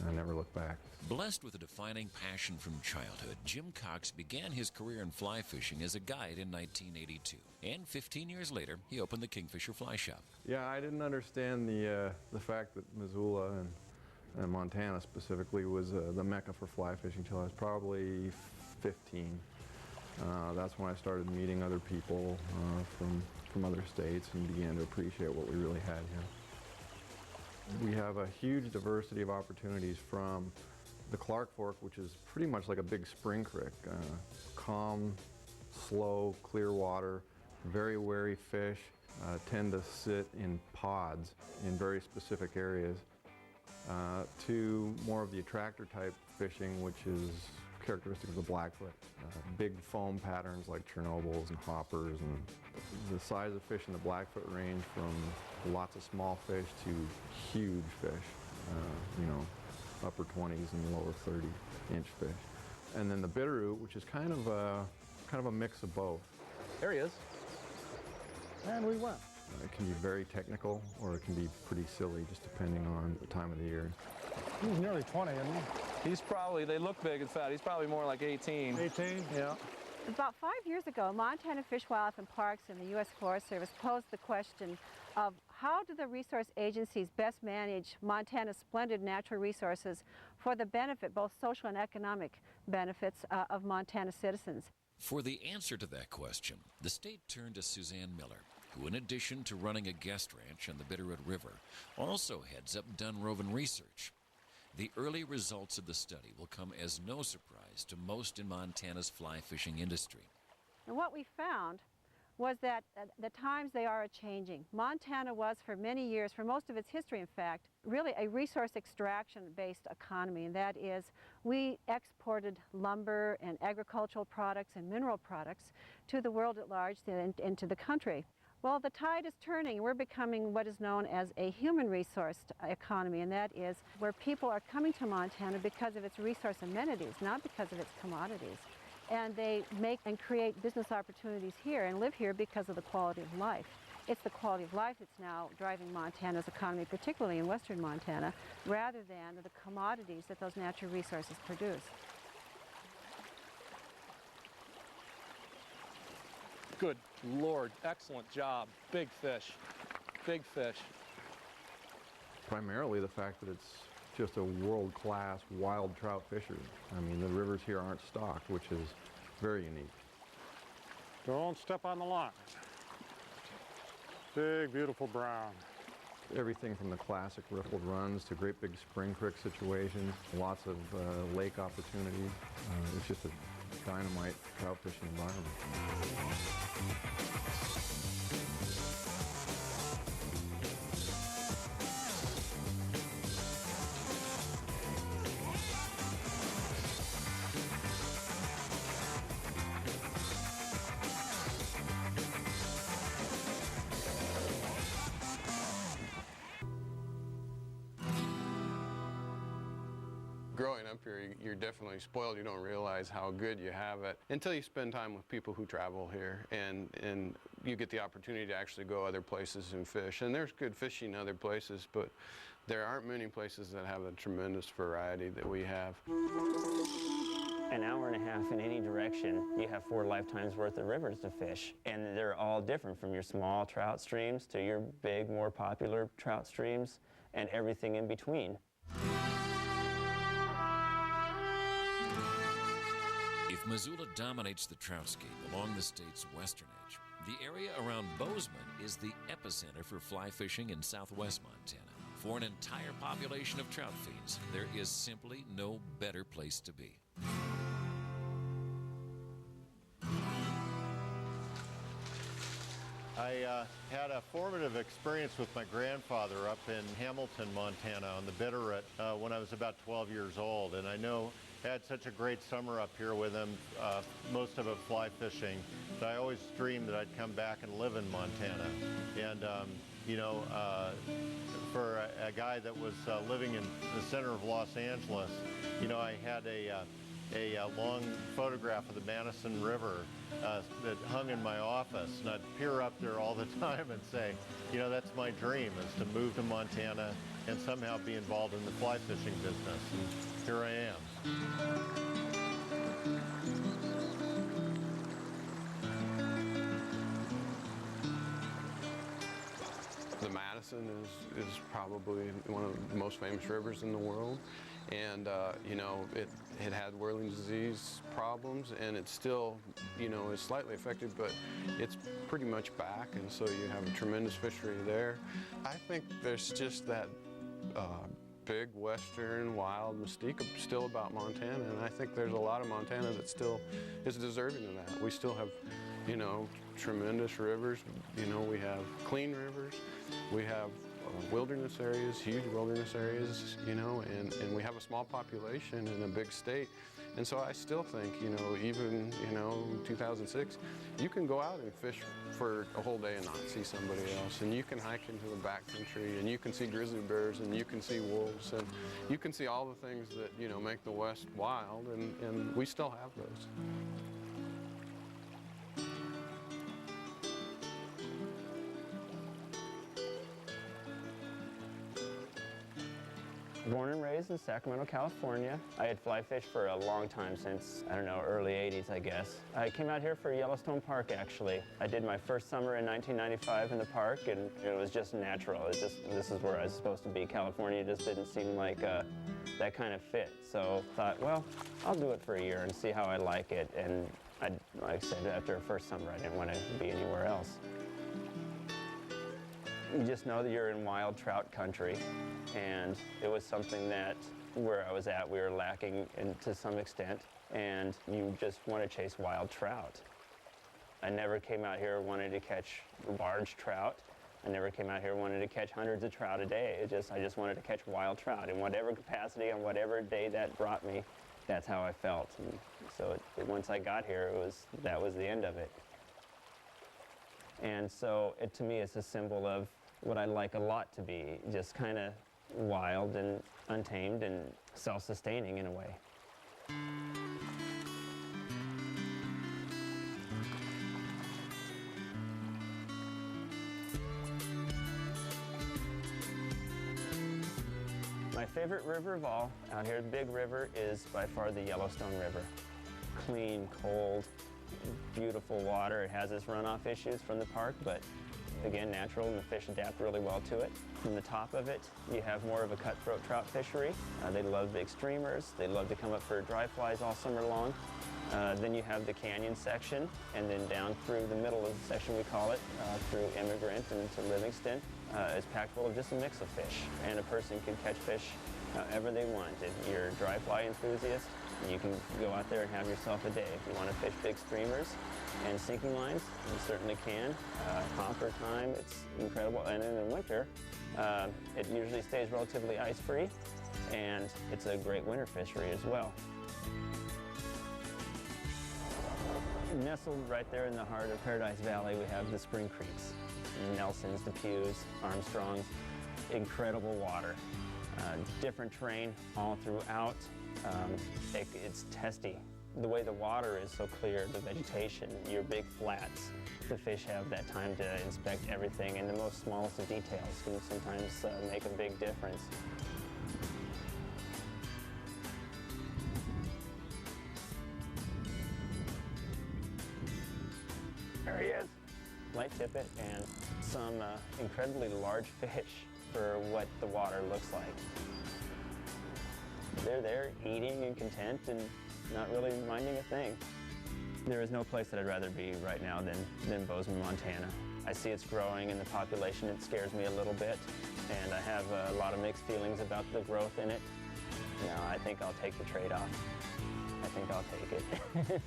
I never looked back. Blessed with a defining passion from childhood, Jim Cox began his career in fly fishing as a guide in 1982. And 15 years later, he opened the Kingfisher Fly Shop. Yeah, I didn't understand the fact that Missoula and Montana specifically was the mecca for fly fishing until I was probably 15. That's when I started meeting other people from other states and began to appreciate what we really had here. We have a huge diversity of opportunities from the Clark Fork, which is pretty much like a big spring creek. Calm, slow, clear water, very wary fish, tend to sit in pods in very specific areas, to more of the attractor type fishing, which is characteristic of the Blackfoot. Big foam patterns like Chernobyls and hoppers, and the size of fish in the Blackfoot range from lots of small fish to huge fish, upper 20s and lower 30-inch fish. And then the Bitterroot, which is kind of a mix of both. There he is. And we went. It can be very technical, or it can be pretty silly, just depending on the time of the year. He's nearly 20, isn't he? He's probably, they look big and fat, he's probably more like 18. 18? Yeah. About 5 years ago, Montana Fish, Wildlife and Parks and the U.S. Forest Service posed the question of how do the resource agencies best manage Montana's splendid natural resources for the benefit, both social and economic benefits of Montana citizens. For the answer to that question, the state turned to Suzanne Miller, who, in addition to running a guest ranch on the Bitterroot River, also heads up Dunrovin Research. The early results of the study will come as no surprise to most in Montana's fly fishing industry. And what we found was that the times they are a-changing. Montana was for many years, for most of its history in fact, really a resource extraction-based economy, and that is we exported lumber and agricultural products and mineral products to the world at large and to the country. Well, the tide is turning. We're becoming what is known as a human resource economy, and that is where people are coming to Montana because of its resource amenities, not because of its commodities. And they make and create business opportunities here and live here because of the quality of life. It's the quality of life that's now driving Montana's economy, particularly in western Montana, rather than the commodities that those natural resources produce. Good Lord, excellent job. Big fish, big fish. Primarily the fact that it's just a world-class wild trout fishery. I mean, the rivers here aren't stocked, which is very unique. Don't step on the line. Big, beautiful brown. Everything from the classic riffled runs to great big spring creek situations, lots of lake opportunity. It's just a dynamite trout fishing environment. Growing up here, you're definitely spoiled. You don't realize how good you have it until you spend time with people who travel here, and you get the opportunity to actually go other places and fish. And there's good fishing other places, but there aren't many places that have the tremendous variety that we have. An hour and a half in any direction, you have 4 lifetimes worth of rivers to fish. And they're all different, from your small trout streams to your big, more popular trout streams, and everything in between. If Missoula dominates the troutscape along the state's western edge, the area around Bozeman is the epicenter for fly fishing in southwest Montana. For an entire population of trout fiends, there is simply no better place to be. I had a formative experience with my grandfather up in Hamilton, Montana on the Bitterroot when I was about 12 years old. And I know I had such a great summer up here with him, most of it fly fishing, that I always dreamed that I'd come back and live in Montana. And, you know, for a guy that was living in the center of Los Angeles, you know, I had a long photograph of the Madison River that hung in my office, and I'd peer up there all the time and say, you know, that's my dream, is to move to Montana and somehow be involved in the fly fishing business. And here I am. The Madison is probably one of the most famous rivers in the world. And, you know, it had whirling disease problems, and it's still, you know, is slightly affected, but it's pretty much back, and so you have a tremendous fishery there. I think there's just that big western wild mystique still about Montana, and I think there's a lot of Montana that still is deserving of that. We still have, you know, tremendous rivers. You know, we have clean rivers. We have wilderness areas, huge wilderness areas, you know, and we have a small population in a big state. And so I still think, you know, even, you know, 2006, you can go out and fish for a whole day and not see somebody else. And you can hike into the backcountry, and you can see grizzly bears, and you can see wolves, and you can see all the things that, you know, make the West wild, and we still have those. Born and raised in Sacramento, California. I had fly fished for a long time, since, I don't know, early 80s, I guess. I came out here for Yellowstone Park, actually. I did my first summer in 1995 in the park, and it was just natural. It was just, this is where I was supposed to be. California just didn't seem like that kind of fit. So I thought, well, I'll do it for a year and see how I like it. And like I said, after the first summer, I didn't want to be anywhere else. you just know that you're in wild trout country, and it was something that where I was at we were lacking to some extent, and you just want to chase wild trout. I never came out here wanting to catch large trout. I never came out here wanting to catch hundreds of trout a day. I just wanted to catch wild trout in whatever capacity on whatever day that brought me. That's how I felt. And so once I got here, that was the end of it. And so to me, it's a symbol of what I like a lot to be, just kind of wild and untamed and self-sustaining in a way. My favorite river of all out here, Big River, is by far the Yellowstone River. Clean, cold, beautiful water. It has its runoff issues from the park, but again, natural, and the fish adapt really well to it. From the top of it, you have more of a cutthroat trout fishery. They love big streamers. They love to come up for dry flies all summer long. Then you have the canyon section, and then down through the middle of the section, we call it, through Immigrant and into Livingston. It's packed full of just a mix of fish, and a person can catch fish however they want. If you're a dry fly enthusiast, you can go out there and have yourself a day. If you want to fish big streamers and sinking lines, you certainly can. Hopper time, it's incredible. And then in winter, it usually stays relatively ice-free, and it's a great winter fishery as well. Nestled right there in the heart of Paradise Valley, we have the Spring Creeks. Nelson's, Depews, Armstrong's, incredible water. Different terrain all throughout. It's testy. The way the water is so clear, the vegetation, your big flats, the fish have that time to inspect everything, and the most smallest of details can sometimes make a big difference. There he is. Light tippet and some incredibly large fish for what the water looks like. They're there eating and content and not really minding a thing. There is no place that I'd rather be right now than Bozeman, Montana. I see it's growing and the population, it scares me a little bit, and I have a lot of mixed feelings about the growth in it. No, I think I'll take the trade-off. I think I'll take it.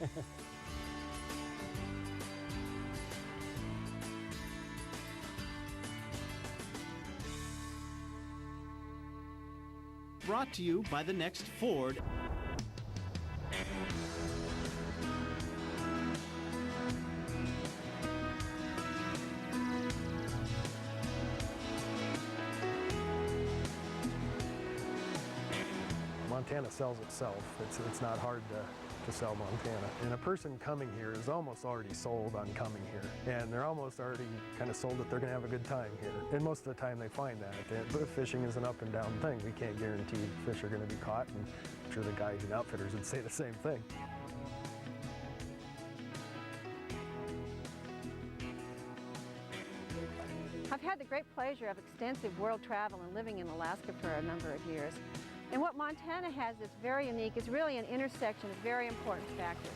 Brought to you by the next Ford. Montana sells itself. It's not hard to sell Montana. And a person coming here is almost already sold on coming here. And they're almost already kind of sold that they're going to have a good time here. And most of the time they find that. But fishing is an up and down thing. We can't guarantee fish are going to be caught. And I'm sure the guides and outfitters would say the same thing. I've had the great pleasure of extensive world travel and living in Alaska for a number of years. And what Montana has that's very unique is really an intersection of very important factors.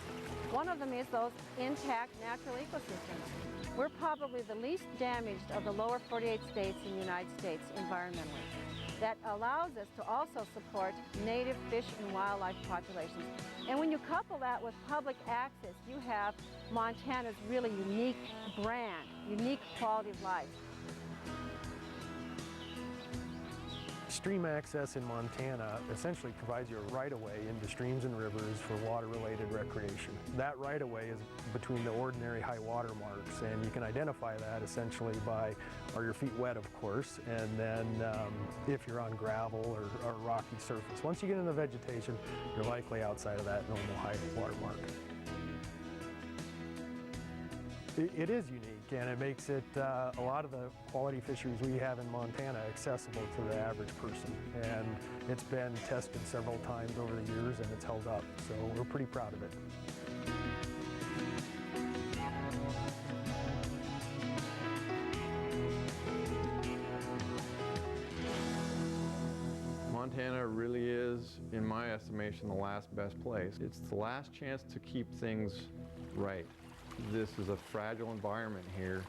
One of them is those intact natural ecosystems. We're probably the least damaged of the lower 48 states in the United States environmentally. That allows us to also support native fish and wildlife populations. And when you couple that with public access, you have Montana's really unique brand, unique quality of life. Stream access in Montana essentially provides you a right-of-way into streams and rivers for water-related recreation. That right-of-way is between the ordinary high water marks, and you can identify that essentially by, are your feet wet, of course, and then if you're on gravel or rocky surface. Once you get in the vegetation, you're likely outside of that normal high water mark. It is unique, and it makes it a lot of the quality fisheries we have in Montana accessible to the average person. And it's been tested several times over the years, and it's held up. So we're pretty proud of it. Montana really is, in my estimation, the last best place. It's the last chance to keep things right. This is a fragile environment here,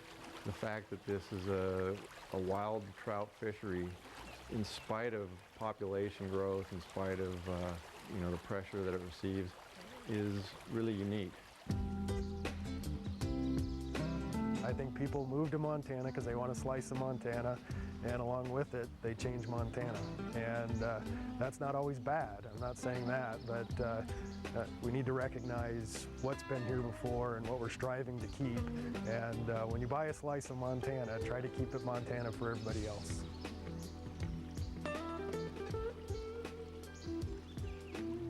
the fact that this is a wild trout fishery, in spite of population growth, in spite of you know, the pressure that it receives, is really unique. I think people move to Montana because they want a slice of Montana, and along with it, they change Montana. And that's not always bad. I'm not saying that, but we need to recognize what's been here before and what we're striving to keep. And when you buy a slice of Montana, try to keep it Montana for everybody else.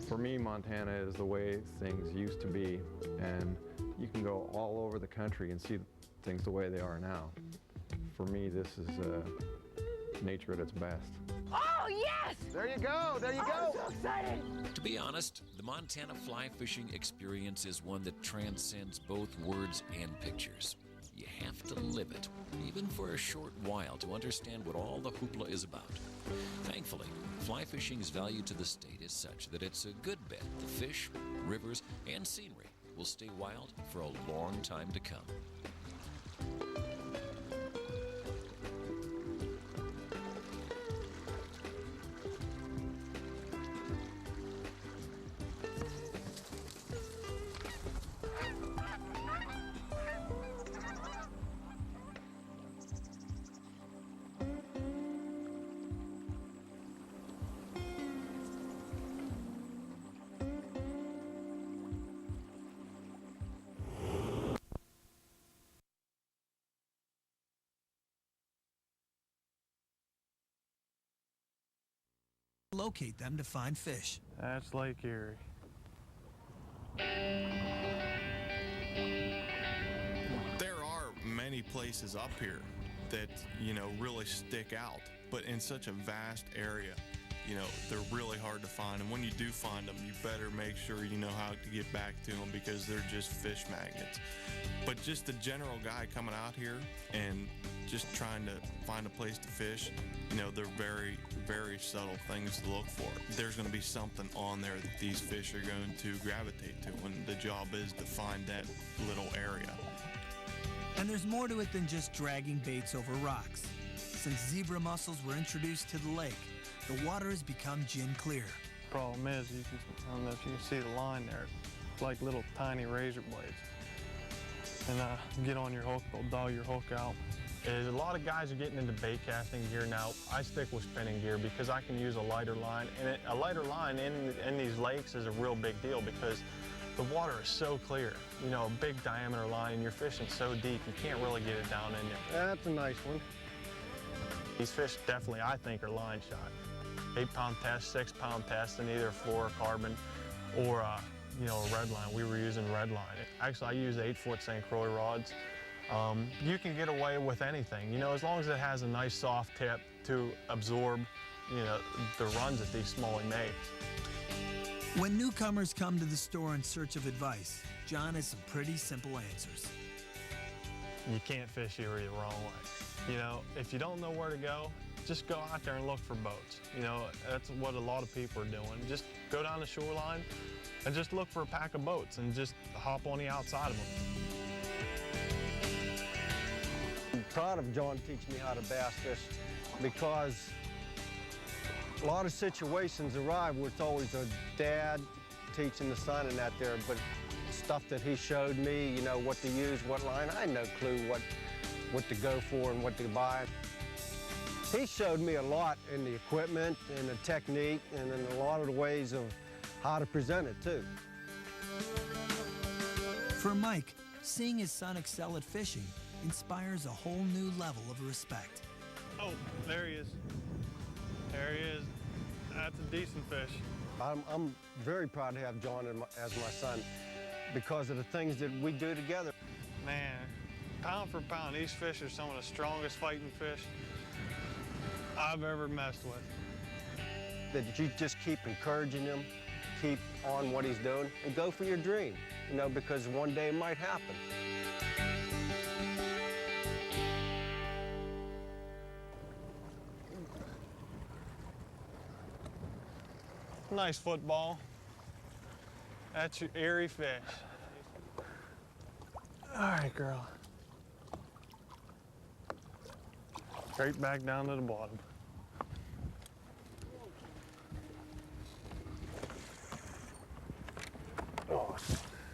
For me, Montana is the way things used to be, and you can go all over the country and see things the way they are now. For me, this is nature at its best. Oh, yes! There you go, there you go! I'm so excited! To be honest, the Montana fly fishing experience is one that transcends both words and pictures. You have to live it, even for a short while, to understand what all the hoopla is about. Thankfully, fly fishing's value to the state is such that it's a good bet the fish, rivers, and scenery will stay wild for a long time to come. Locate them to find fish. That's Lake Erie. There are many places up here that, you know, really stick out, but in such a vast area, you know, they're really hard to find. And when you do find them, you better make sure you know how to get back to them, because they're just fish magnets. But just the general guy coming out here and just trying to find a place to fish, you know, they're very, very subtle things to look for. There's going to be something on there that these fish are going to gravitate to, and the job is to find that little area. And there's more to it than just dragging baits over rocks. Since zebra mussels were introduced to the lake, the water has become gin clear. Problem is, I don't know if you can see the line there, it's like little tiny razor blades. And get on your hook, they'll dull your hook out. A lot of guys are getting into bait casting gear now. I stick with spinning gear because I can use a lighter line. And a lighter line in these lakes is a real big deal because the water is so clear. You know, a big diameter line, and you're fishing so deep, you can't really get it down in there. That's a nice one. These fish definitely, I think, are line shot. 8-pound test, 6-pound test, and either fluorocarbon or you know, a red line. We were using red line. Actually, I use 8-foot St. Croix rods. You can get away with anything, you know, as long as it has a nice soft tip to absorb, you know, the runs that these smallie make. When newcomers come to the store in search of advice, John has some pretty simple answers. You can't fish Erie the wrong way. You know, if you don't know where to go, just go out there and look for boats. You know, that's what a lot of people are doing. Just go down the shoreline and just look for a pack of boats and just hop on the outside of them. I'm proud of John teaching me how to bass fish because a lot of situations arrive where it's always a dad teaching the son and that there, but stuff that he showed me, you know, what to use, what line, I had no clue what to go for and what to buy. He showed me a lot in the equipment and the technique and in a lot of the ways of how to present it too. For Mike, seeing his son excel at fishing inspires a whole new level of respect. Oh, there he is. There he is. That's a decent fish. I'm very proud to have John as my son because of the things that we do together. Man, pound for pound, these fish are some of the strongest fighting fish I've ever messed with. That you just keep encouraging him, keep on what he's doing, and go for your dream, you know, because one day it might happen. Nice football. That's your Erie fish. All right, girl. Straight back down to the bottom. Oh,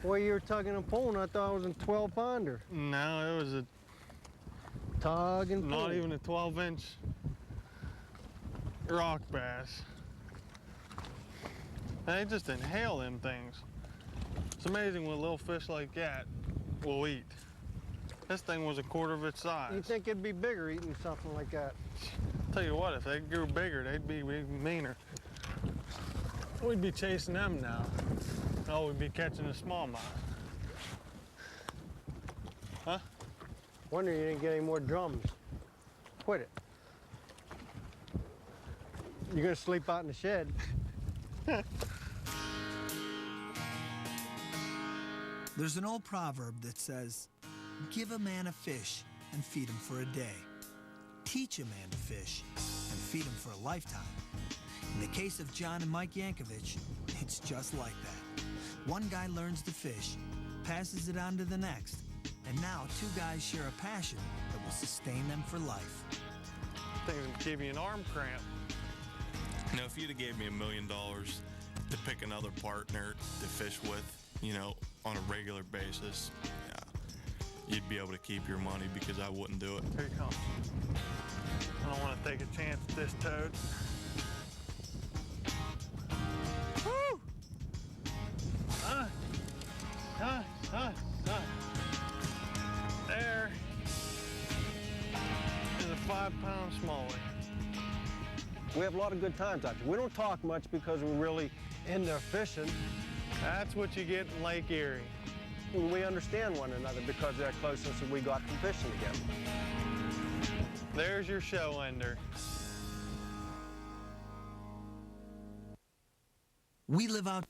boy, you were tugging and pulling. I thought it was a 12-pounder. No, it was a tug and pull. Not even a 12-inch rock bass. They just inhale them things. It's amazing what little fish like that will eat. This thing was a quarter of its size. You think it'd be bigger eating something like that? Tell you what, if they grew bigger, they'd be even meaner. We'd be chasing them now. Oh, we'd be catching a smallmouth. Huh? Wonder you didn't get any more drums. Quit it. You're gonna sleep out in the shed. There's an old proverb that says, give a man a fish and feed him for a day. Teach a man to fish and feed him for a lifetime. In the case of John and Mike Yankovic, it's just like that. One guy learns to fish, passes it on to the next, and now two guys share a passion that will sustain them for life. Thing would give you an arm cramp. Now, if you'd have gave me $1 million to pick another partner to fish with, you know, on a regular basis, yeah, you'd be able to keep your money because I wouldn't do it. Here he comes. I don't want to take a chance with this toad. Woo! There is a 5-pound smallie. We have a lot of good times out there. We don't talk much because we're really in there fishing. That's what you get in Lake Erie. We understand one another because of that closeness that we got from fishing together. There's your show ender. We live out.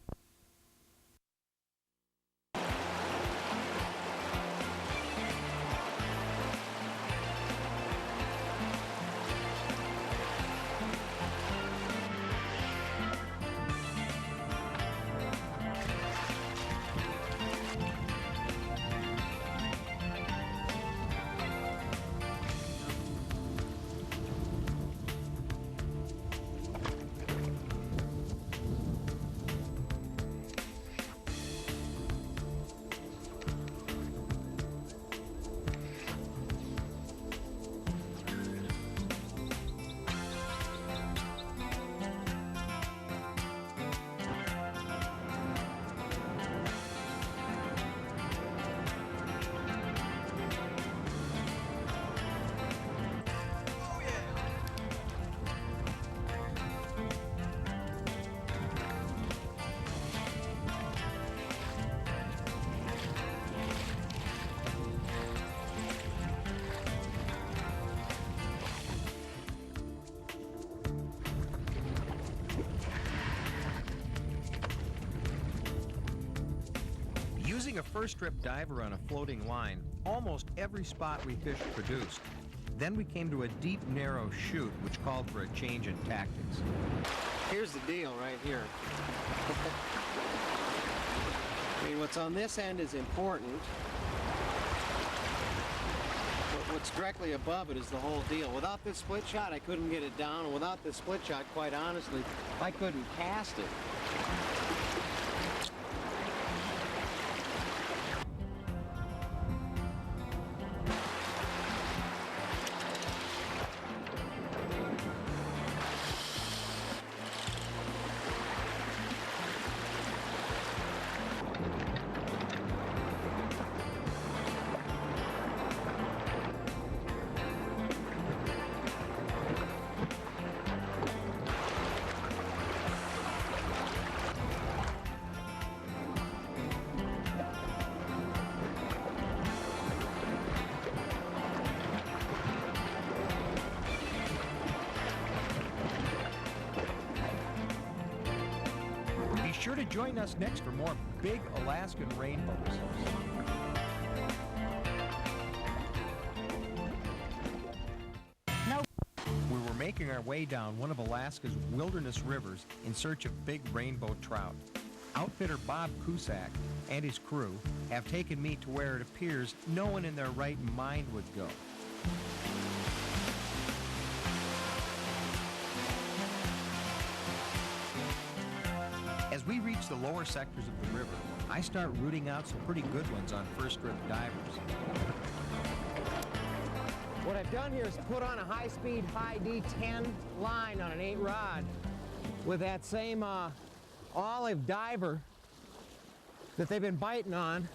Using a first strip diver on a floating line, almost every spot we fished produced. Then we came to a deep, narrow chute, which called for a change in tactics. Here's the deal right here. I mean, what's on this end is important. But what's directly above it is the whole deal. Without this split shot, I couldn't get it down. And without this split shot, quite honestly, I couldn't cast it. Be sure to join us next for more big Alaskan rainbows. We were making our way down one of Alaska's wilderness rivers in search of big rainbow trout. Outfitter Bob Cusack and his crew have taken me to where it appears no one in their right mind would go. we reach the lower sectors of the river, I start rooting out some pretty good ones on first strip divers. What I've done here is put on a high-speed, high D10 line on an 8-rod with that same olive diver that they've been biting on.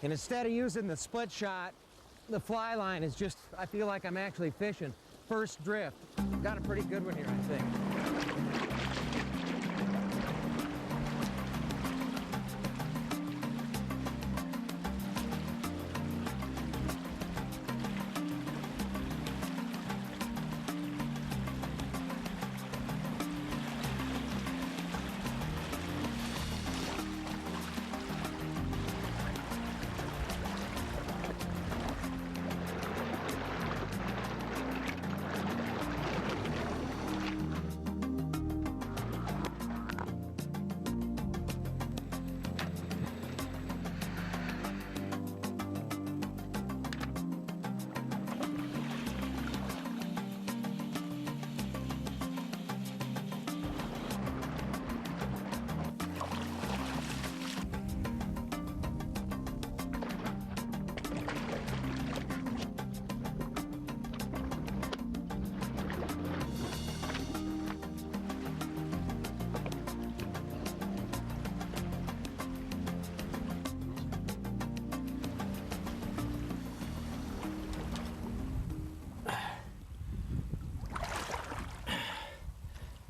And instead of using the split shot, the fly line is just, I feel like I'm actually fishing first drift. Got a pretty good one here, I think.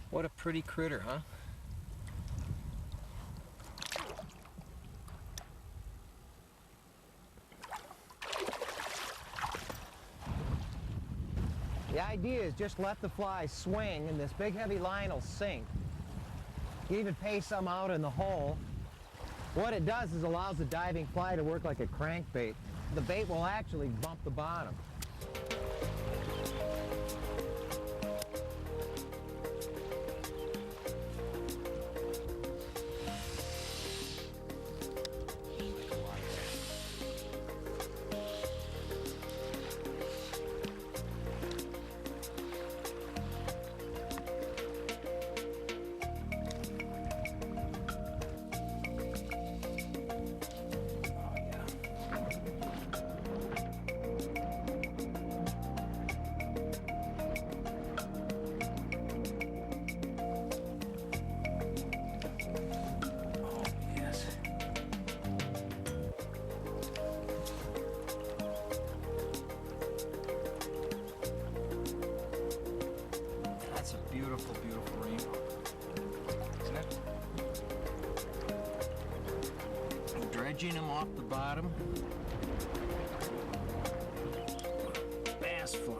What a pretty critter, huh? The idea is just let the fly swing and this big heavy line will sink. You even pay some out in the hole. What it does is allows the diving fly to work like a crankbait. The bait will actually bump the bottom. That's a beautiful, beautiful rainbow, isn't it? I'm dredging them off the bottom. Bass fly.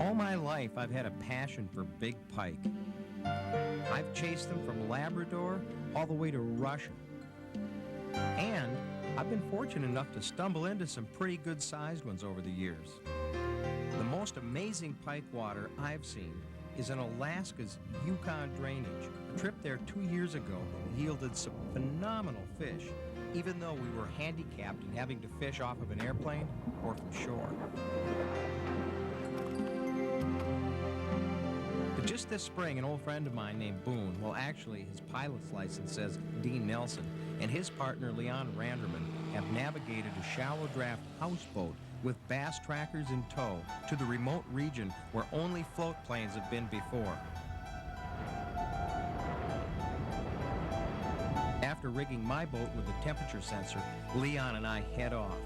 All my life, I've had a passion for big pike. I've chased them from Labrador all the way to Russia. And I've been fortunate enough to stumble into some pretty good-sized ones over the years. The most amazing pike water I've seen is in Alaska's Yukon drainage. A trip there 2 years ago yielded some phenomenal fish, even though we were handicapped in having to fish off of an airplane or from shore. But just this spring, an old friend of mine named Boone, well, actually, his pilot's license says Dean Nelson, and his partner, Leon Randerman, have navigated a shallow draft houseboat with bass trackers in tow to the remote region where only float planes have been before. After rigging my boat with a temperature sensor, Leon and I head off.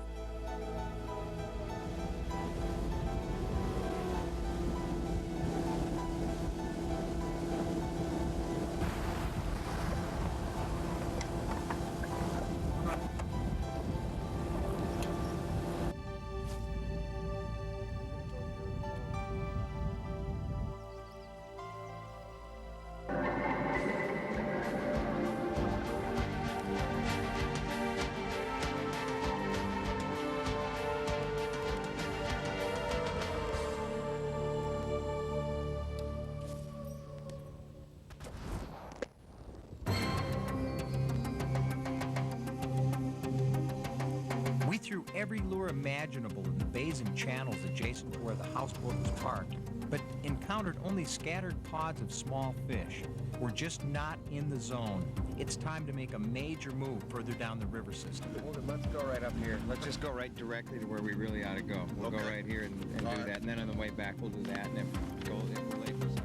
threw every lure imaginable in the bays and channels adjacent to where the houseboat was parked, but encountered only scattered pods of small fish. We're just not in the zone. It's time to make a major move further down the river system. Let's go right up here. Let's just go right directly to where we really ought to go. We'll go right here and do that, and then on the way back we'll do that, and then go if we're late for something.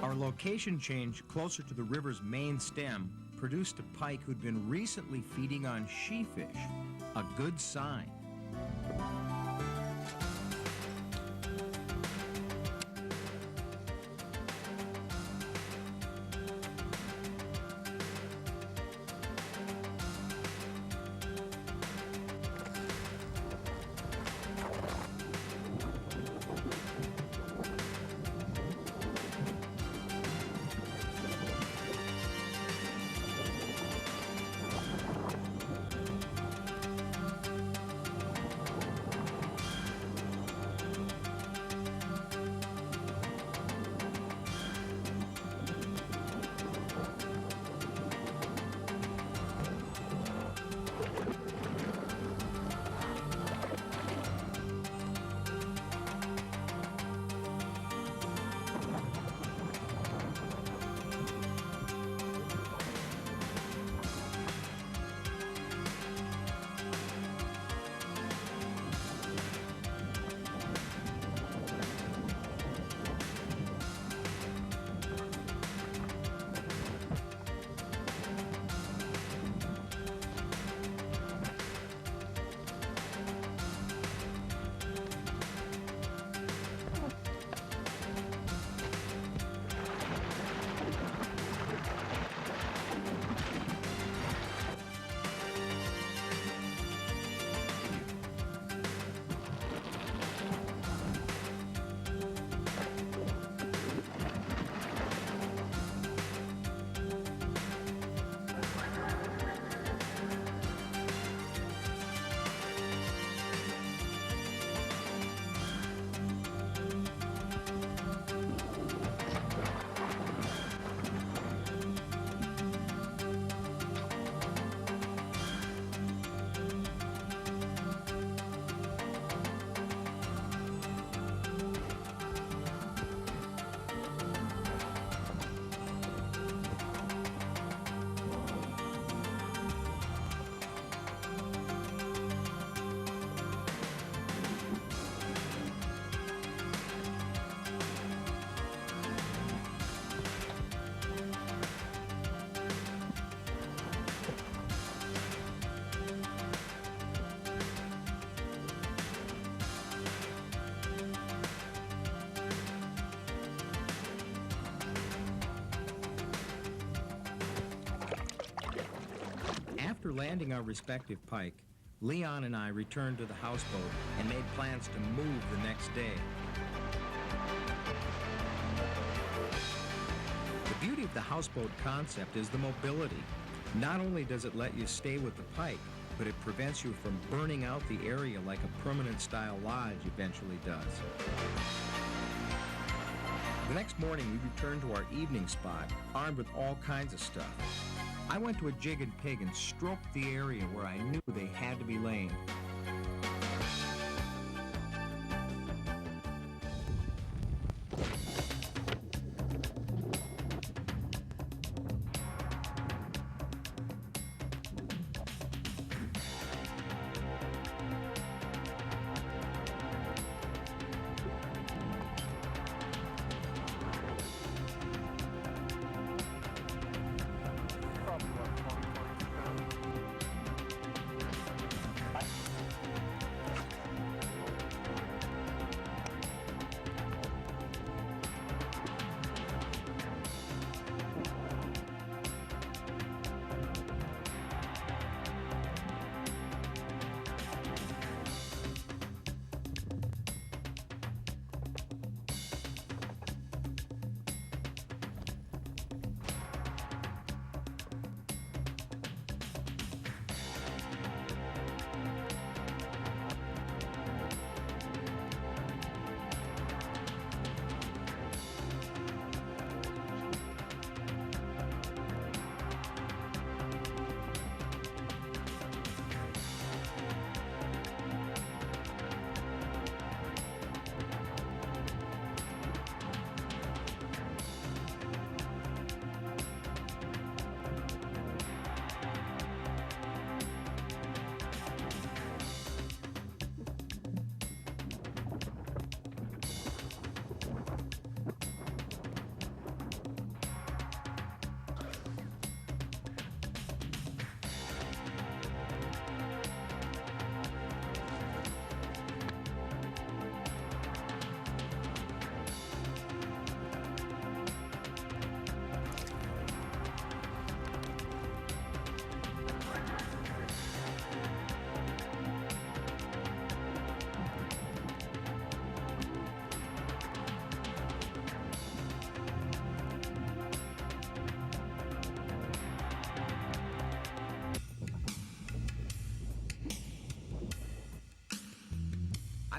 Our location change closer to the river's main stem produced a pike who'd been recently feeding on she-fish, a good sign. After landing our respective pike, Leon and I returned to the houseboat and made plans to move the next day. The beauty of the houseboat concept is the mobility. Not only does it let you stay with the pike, but it prevents you from burning out the area like a permanent style lodge eventually does. The next morning, we returned to our evening spot, armed with all kinds of stuff. I went to a Jig and Pig and stroked the area where I knew they had to be laying.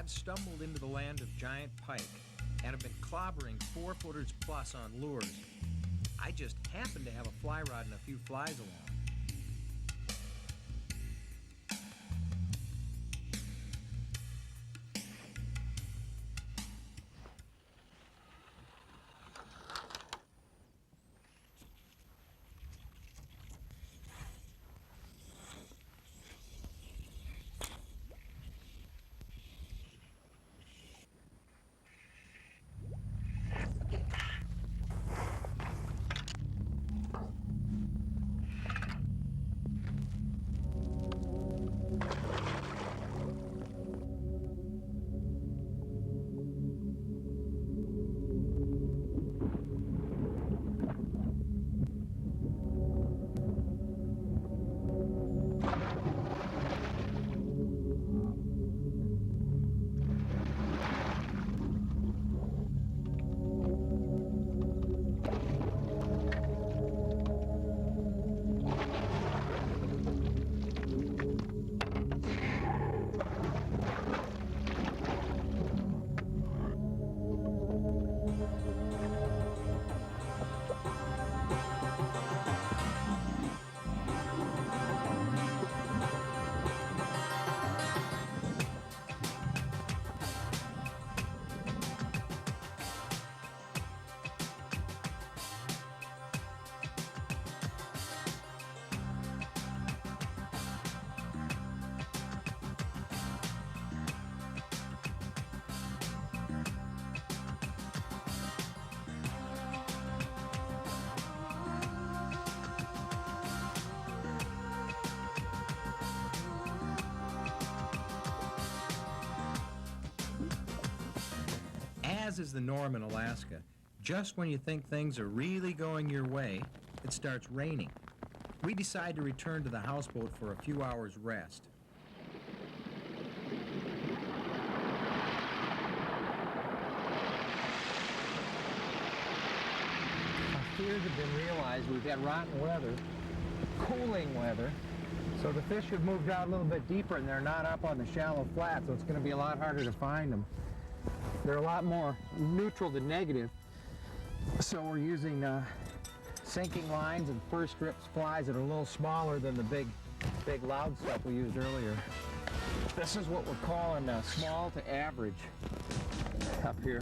I've stumbled into the land of giant pike and have been clobbering 4-footers plus on lures. I just happen to have a fly rod and a few flies along. As is the norm in Alaska, just when you think things are really going your way, it starts raining. We decide to return to the houseboat for a few hours rest. Our fears have been realized. We've had rotten weather, cooling weather, so the fish have moved out a little bit deeper and they're not up on the shallow flat, so it's going to be a lot harder to find them. They're a lot more neutral to negative, so we're using sinking lines and first strips flies that are a little smaller than the big loud stuff we used earlier. This is what we're calling small to average up here.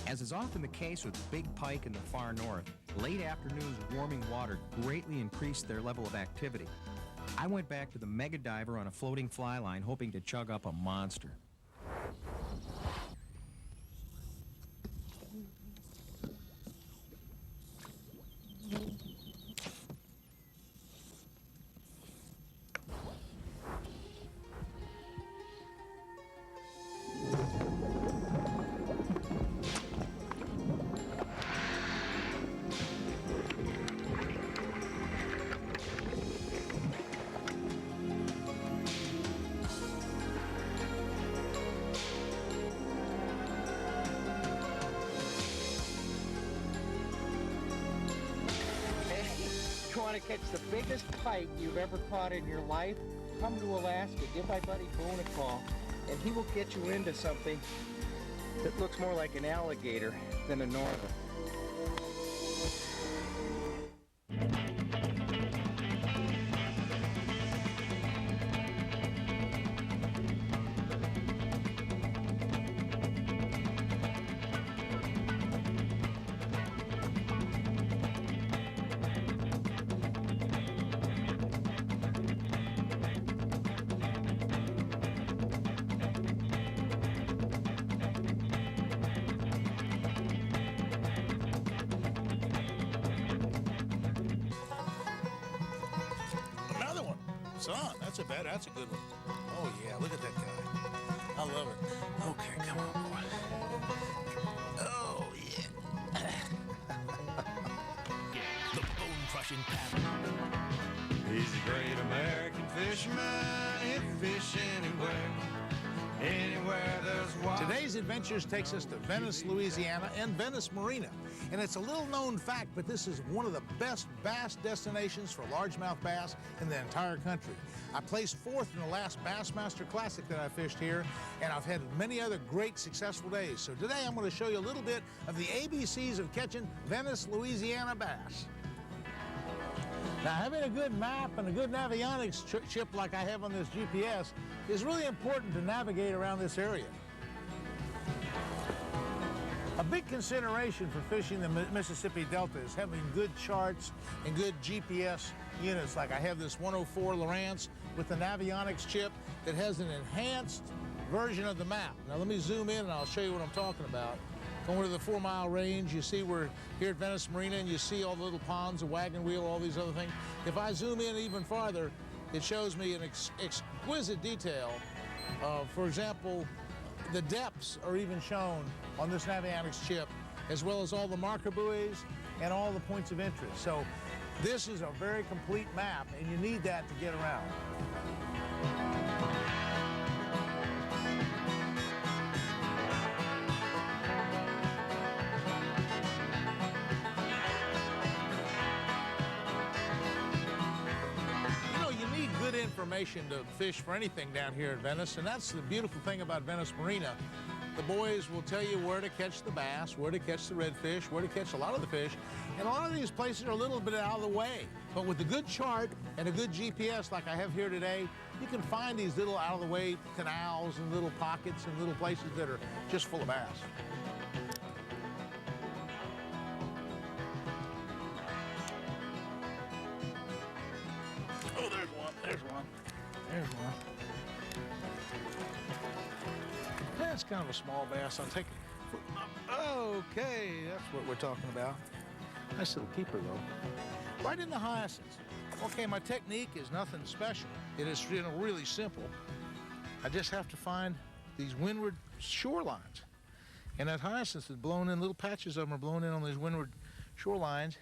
As is often the case with big pike in the far north, late afternoons warming water greatly increased their level of activity. I went back to the mega diver on a floating fly line hoping to chug up a monster. Want to catch the biggest pike you've ever caught in your life, come to Alaska, give my buddy Boone a call, and he will get you into something that looks more like an alligator than a northern. Son, that's a good one. Oh yeah, look at that guy. I love it. Okay, come on, boy. Oh yeah. The bone-crushing paddle. He's a great American fisherman. He'll fish anywhere. Anywhere there's water. Today's Adventures takes us to Venice, Louisiana, and Venice Marina. And it's a little-known fact, but this is one of the best bass destinations for largemouth bass in the entire country. I placed 4th in the last Bassmaster Classic that I fished here, and I've had many other great, successful days. So today I'm going to show you a little bit of the ABCs of catching Venice, Louisiana bass. Now, having a good map and a good navionics chip like I have on this GPS is really important to navigate around this area. A big consideration for fishing the Mississippi Delta is having good charts and good GPS units. Like I have this 104 Lowrance with the navionics chip that has an enhanced version of the map. Now let me zoom in and I'll show you what I'm talking about. Going to the 4 Mile Range, you see we're here at Venice Marina and you see all the little ponds, the wagon wheel, all these other things. If I zoom in even farther, it shows me an exquisite detail. For example, the depths are even shown on this navionics chip, as well as all the marker buoys and all the points of interest. So this is a very complete map, and you need that to get around. Information to fish for anything down here at Venice, and that's the beautiful thing about Venice Marina. The boys will tell you where to catch the bass, where to catch the redfish, where to catch a lot of the fish, and a lot of these places are a little bit out of the way. But with a good chart and a good GPS like I have here today, you can find these little out-of-the-way canals and little pockets and little places that are just full of bass. Oh, there's one, there's one, there's one. That's kind of a small bass. I'll take it. Okay, that's what we're talking about. Nice little keeper, though. Right in the hyacinths. Okay, my technique is nothing special. It is really simple. I just have to find these windward shorelines. And that hyacinth is blown in, little patches of them are blown in on these windward shorelines.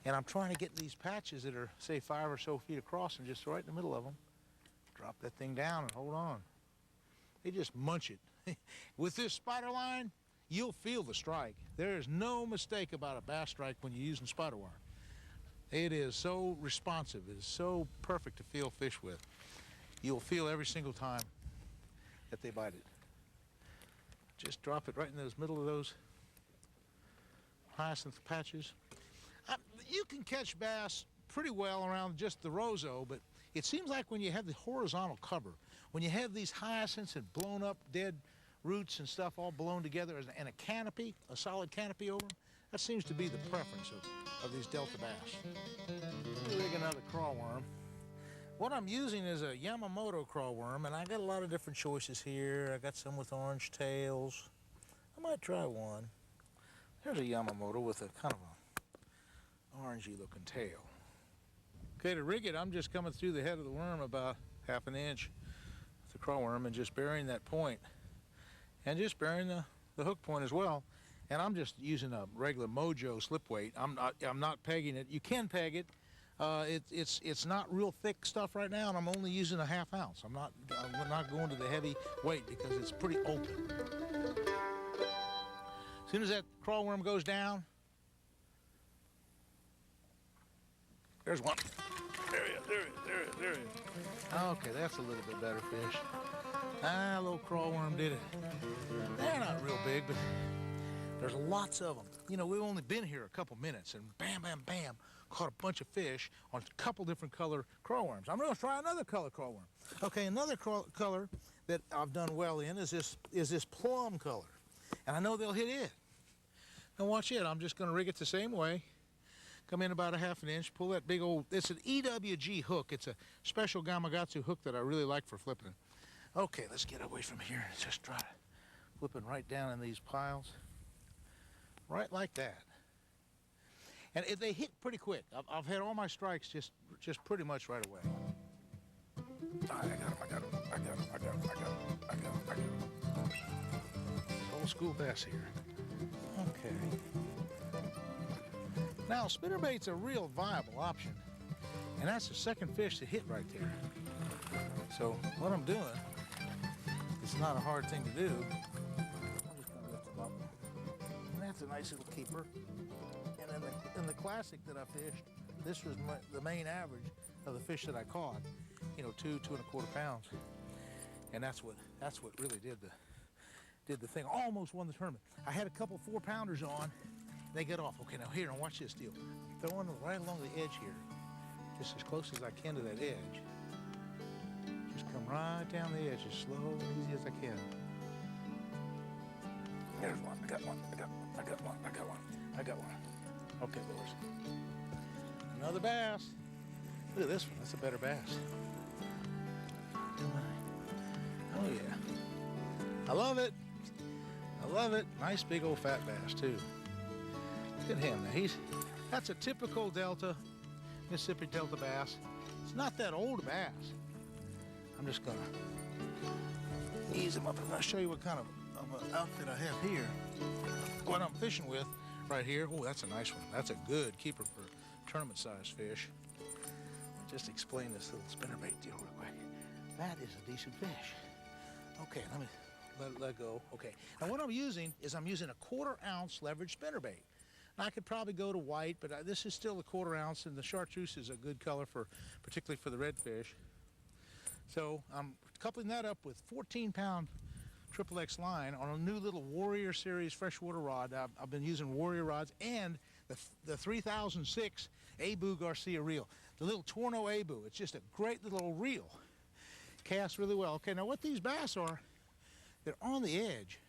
And I'm trying to get these patches that are, say, 5 or so feet across and just right in the middle of them. Drop that thing down and hold on. They just munch it. With this spider line, you'll feel the strike. There is no mistake about a bass strike when you're using spider wire. It is so responsive. It is so perfect to feel fish with. You'll feel every single time that they bite it. Just drop it right in those middle of those hyacinth patches. You can catch bass pretty well around just the roseau, but it seems like when you have the horizontal cover, when you have these hyacinths and blown up dead roots and stuff all blown together and a canopy, a solid canopy over them, that seems to be the preference of these Delta bass. Rig another crawworm. What I'm using is a Yamamoto crawworm, and I got a lot of different choices here. I got some with orange tails. I might try one. There's a Yamamoto with a kind of a orangey looking tail. Okay, to rig it, I'm just coming through the head of the worm about 1/2 inch with the crawworm and just burying that point. And just burying the hook point as well. And I'm just using a regular Mojo slip weight. I'm not pegging it. You can peg it. It's not real thick stuff right now, and I'm only using a 1/2 ounce. I'm not going to the heavy weight because it's pretty open. As soon as that crawworm goes down, there's one. There he is. Okay, that's a little bit better fish. A little crawworm did it. They're not real big, but there's lots of them. You know, we've only been here a couple minutes, and bam, bam, bam, caught a bunch of fish on a couple different color crawworms. I'm going to try another color crawworm. Okay, another color that I've done well in is this plum color, and I know they'll hit it. Now watch it. I'm just going to rig it the same way. Come in about 1/2 inch, pull that big old, it's an EWG hook. It's a special Gamakatsu hook that I really like for flipping. Okay, let's get away from here. Just try flipping right down in these piles. Right like that. And they hit pretty quick. I've had all my strikes just pretty much right away. I got him. Old school bass here. Okay. Now, spinnerbait's a real viable option, and that's the second fish to hit right there. So what I'm doing It's not a hard thing to do. I'm just gonna lift them up. And that's a nice little keeper. And in the classic that I fished, this was the main average of the fish that I caught. You know, 2 1/4 pounds. And that's what really did the thing. Almost won the tournament. I had a couple 4-pounders on. They get off. Okay, now here, now watch this deal. Throw one right along the edge here, just as close as I can to that edge. Just come right down the edge as slow and easy as I can. There's one. I got one. Okay, boys. Another bass. Look at this one. That's a better bass. Oh yeah. I love it. Nice big old fat bass too. Look at him. Now that's a typical Delta, Mississippi Delta bass. It's not that old a bass. I'm just gonna ease him up and I'll show you what kind of outfit I have here. What I'm fishing with right here. Oh, that's a nice one. That's a good keeper for tournament-sized fish. Just explain this little spinnerbait deal real quick. That is a decent fish. Okay, let me let go. Okay, now what I'm using is a 1/4 ounce leverage spinnerbait. Now I could probably go to white, but this is still a 1/4 ounce, and the chartreuse is a good color particularly for the redfish. So I'm coupling that up with 14-pound XXX line on a new little Warrior Series freshwater rod. I've been using Warrior rods and the 3006 Abu Garcia reel, the little Torno Abu. It's just a great little reel. Casts really well. Okay, now what these bass are, they're on the edge.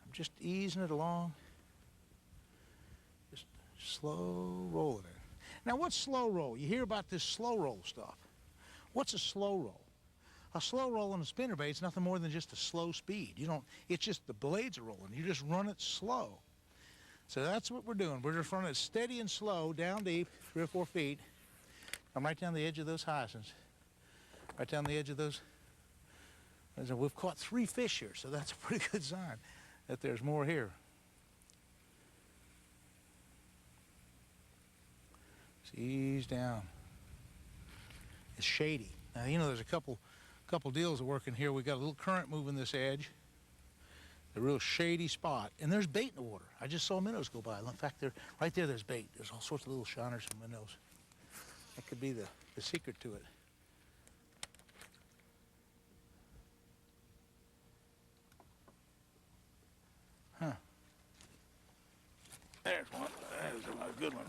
I'm just easing it along. Just slow rolling it. Now what's slow roll? You hear about this slow roll stuff. What's a slow roll? A slow roll on a spinnerbait is nothing more than just a slow speed. It's just the blades are rolling. You just run it slow. So that's what we're doing. We're just running it steady and slow, down deep, 3 or 4 feet. I'm right down the edge of those hyacinths. Right down the edge of those. We've caught 3 fish here, so that's a pretty good sign that there's more here. Just ease down. It's shady. Now, there's a couple deals working here. We got a little current moving this edge. A real shady spot. And there's bait in the water. I just saw minnows go by. In fact, right there's bait. There's all sorts of little shiners and minnows. That could be the secret to it. Huh. There's one. There's a good one.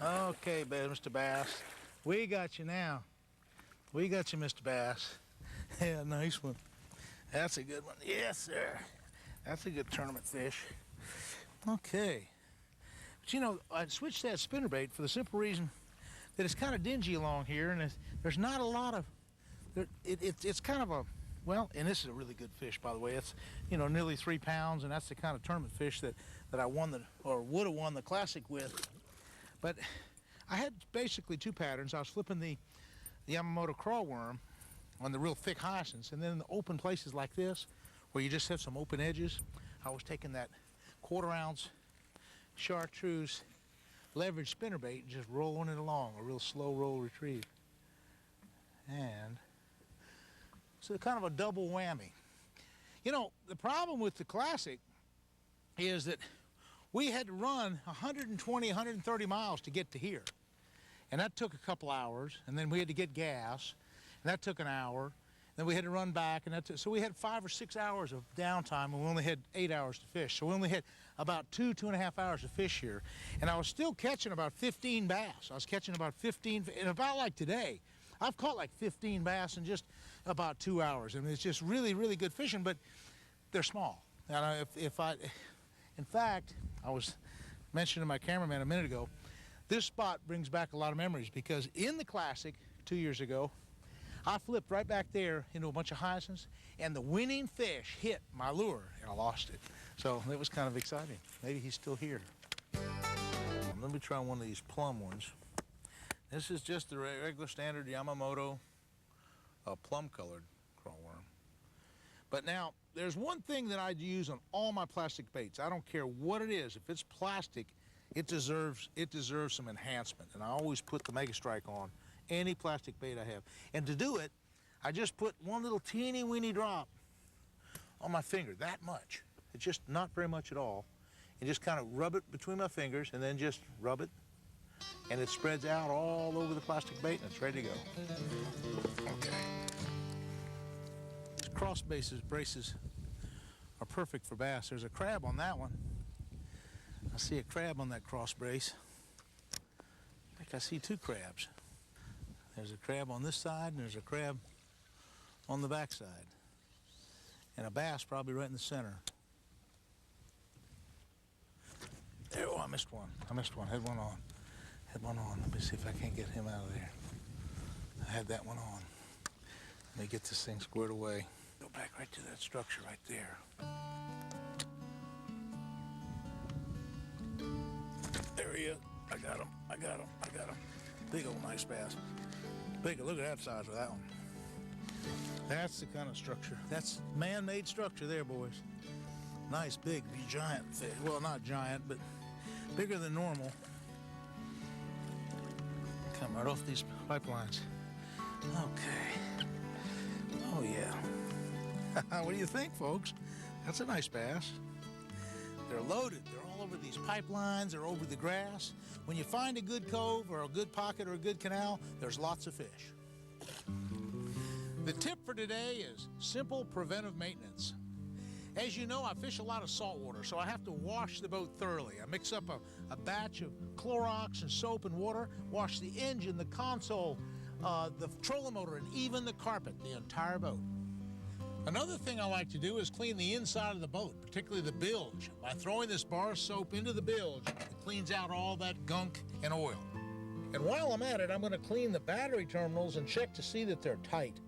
Okay, Mr. Bass. We got you now. We got you, Mr. Bass. Yeah, nice one. That's a good one. Yes, sir. That's a good tournament fish. Okay. But I switched that spinnerbait for the simple reason that it's kind of dingy along here, and there's not a lot of. It's kind of a. Well, and this is a really good fish, by the way. It's nearly 3 pounds, and that's the kind of tournament fish that I won or would have won the classic with. But I had basically 2 patterns. I was flipping the Yamamoto crawl worm on the real thick hyacinths, and then in the open places like this, where you just have some open edges, I was taking that 1/4 ounce chartreuse leverage spinnerbait and just rolling it along, a real slow roll retrieve. And so kind of a double whammy. The problem with the classic is that we had to run 120, 130 miles to get to here. And that took a couple hours, and then we had to get gas, and that took an hour. Then we had to run back, and so we had 5 or 6 hours of downtime, and we only had 8 hours to fish. So we only had about 2.5 hours to fish here. And I was still catching about 15 bass. I was catching about 15, and about like today, I've caught like 15 bass in just about 2 hours. I mean, it's just really, really good fishing, but they're small. And in fact, I was mentioning to my cameraman a minute ago, this spot brings back a lot of memories because in the classic 2 years ago, I flipped right back there into a bunch of hyacinths, and the winning fish hit my lure, and I lost it. So it was kind of exciting. Maybe he's still here. Let me try one of these plum ones. This is just the regular standard Yamamoto plum-colored crawl worm. But now, there's one thing that I use on all my plastic baits. I don't care what it is. If it's plastic, it deserves some enhancement, and I always put the Mega Strike on any plastic bait I have. And to do it, I just put one little teeny weeny drop on my finger, that much. It's just not very much at all. And just kind of rub it between my fingers and then just rub it. And it spreads out all over the plastic bait and it's ready to go. Okay. These cross braces are perfect for bass. There's a crab on that one. I see a crab on that cross brace. I think I see two crabs. There's a crab on this side and there's a crab on the back side. And a bass probably right in the center. There, oh, I missed one. Had one on. Let me see if I can't get him out of there. I had that one on. Let me get this thing squared away. Go back right to that structure right there. There he is. I got him. Big old nice bass. Look at that size of that one. That's the kind of structure. That's man-made structure there, boys. Nice, big, giant fish. Well, not giant, but bigger than normal. Come right off these pipelines. Okay. Oh, yeah. What do you think, folks? That's a nice bass. They're loaded. They're all over these pipelines. They're over the grass. When you find a good cove or a good pocket or a good canal, there's lots of fish. The tip for today is simple preventive maintenance. As you know, I fish a lot of saltwater, so I have to wash the boat thoroughly. I mix up a batch of Clorox and soap and water, wash the engine, the console, the trolling motor, and even the carpet, the entire boat. Another thing I like to do is clean the inside of the boat, particularly the bilge. By throwing this bar soap into the bilge, it cleans out all that gunk and oil. And while I'm at it, I'm going to clean the battery terminals and check to see that they're tight.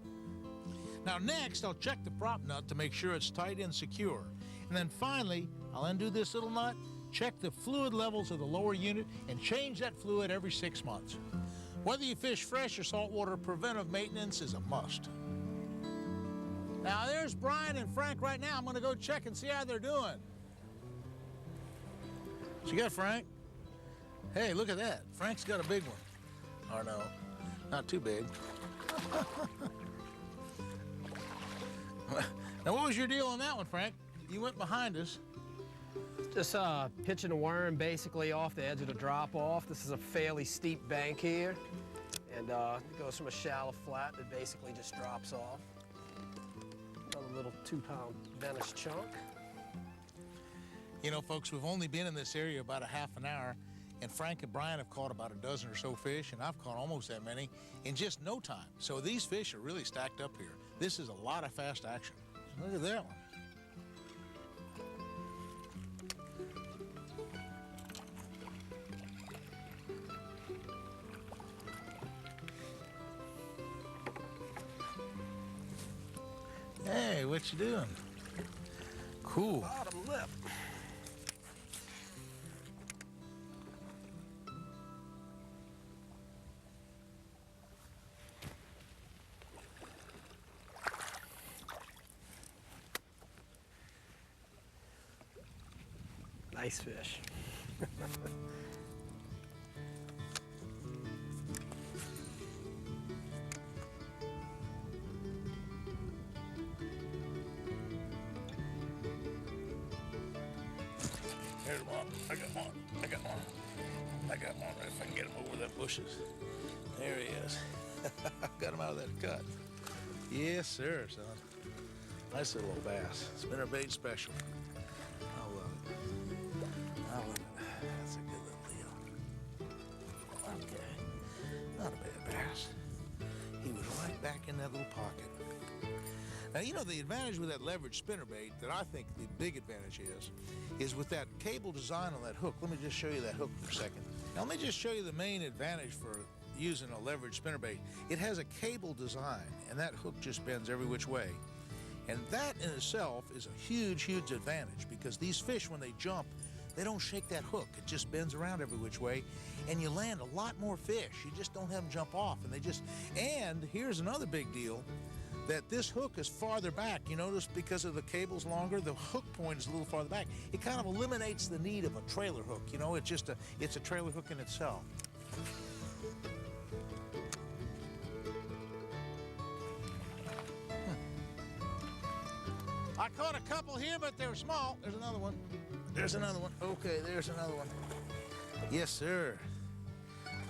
Now next, I'll check the prop nut to make sure it's tight and secure. And then finally, I'll undo this little nut, check the fluid levels of the lower unit, and change that fluid every 6 months. Whether you fish fresh or saltwater, preventive maintenance is a must. Now there's Brian and Frank right now. I'm gonna go check and see how they're doing. What you got, Frank? Hey, look at that. Frank's got a big one. Or no, not too big. Now, what was your deal on that one, Frank? You went behind us. Just pitching a worm basically off the edge of the drop-off. This is a fairly steep bank here. And it goes from a shallow flat that basically just drops off. Another little 2-pound Venice chunk. You know, folks, we've only been in this area about a half an hour, and Frank and Brian have caught about a dozen or so fish, and I've caught almost that many in just no time. So these fish are really stacked up here. This is a lot of fast action. Look at that one. Hey, what you doing? Cool. Bottom lip. Nice fish. Here's one. I got one. If I can get him over that bushes. There he is. Got him out of that cut. Yes, sir, son. Nice little old bass. Spinnerbait special. I love it. That's a good little deal. Okay. Not a bad bass. He was right back in that little pocket. Now, you know, the advantage with that leverage spinnerbait that I think the big advantage is with that cable design on that hook. Let me just show you that hook for a second. Now, let me just show you the main advantage for using a leverage spinnerbait. It has a cable design, and that hook just bends every which way. And that in itself is a huge, huge advantage because these fish, when they jump, they don't shake that hook. It just bends around every which way, and you land a lot more fish. You just don't have them jump off, and here's another big deal, that this hook is farther back. You notice because of the cable's longer, the hook point is a little farther back. It kind of eliminates the need of a trailer hook. You know, it's a trailer hook in itself. I caught a couple here, but they were small. There's another one. There's another one. Okay, there's another one. Yes, sir.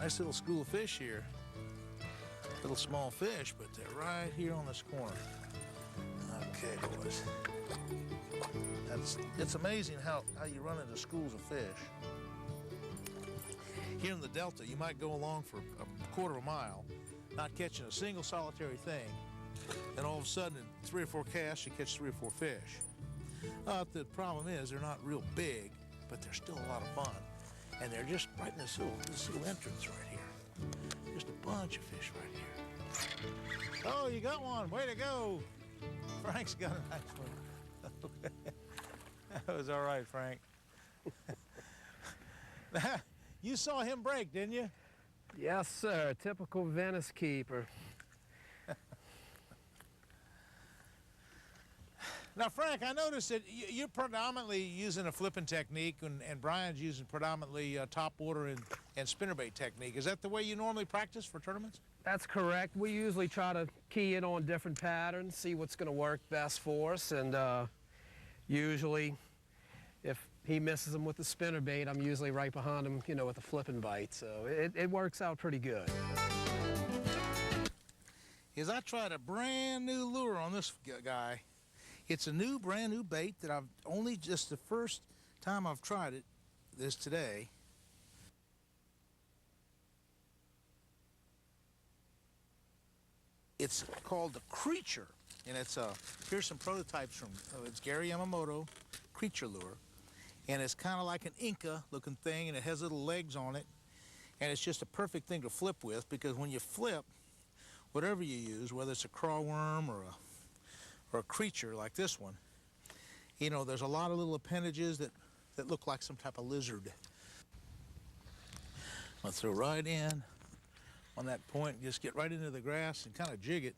Nice little school of fish here. Little small fish, but they're right here on this corner. Okay, boys. It's amazing how you run into schools of fish. Here in the Delta, you might go along for a quarter of a mile, not catching a single solitary thing. And all of a sudden, in 3 or 4 casts, you catch 3 or 4 fish. The problem is they're not real big, but they're still a lot of fun. And they're just right in this little entrance right here. Just a bunch of fish right here. Oh, you got one. Way to go. Frank's got a nice one. That was all right, Frank. You saw him break, didn't you? Yes, sir. Typical Venice keeper. Now, Frank, I noticed that you're predominantly using a flipping technique, and Brian's using predominantly top water and spinnerbait technique. Is that the way you normally practice for tournaments? That's correct. We usually try to key in on different patterns, see what's going to work best for us, and usually, if he misses them with the spinnerbait, I'm usually right behind him, you know, with a flipping bite. So it works out pretty good. Is I tried a brand new lure on this guy. It's a brand new bait that I've only just the first time I've tried it is today. It's called the Creature, and it's here's some prototypes from it's Gary Yamamoto Creature lure, and it's kind of like an Inca looking thing, and it has little legs on it, and it's just a perfect thing to flip with, because when you flip, whatever you use, whether it's a crawworm or a creature like this one, you know, there's a lot of little appendages that look like some type of lizard. I'll throw right in on that point and just get right into the grass and kind of jig it.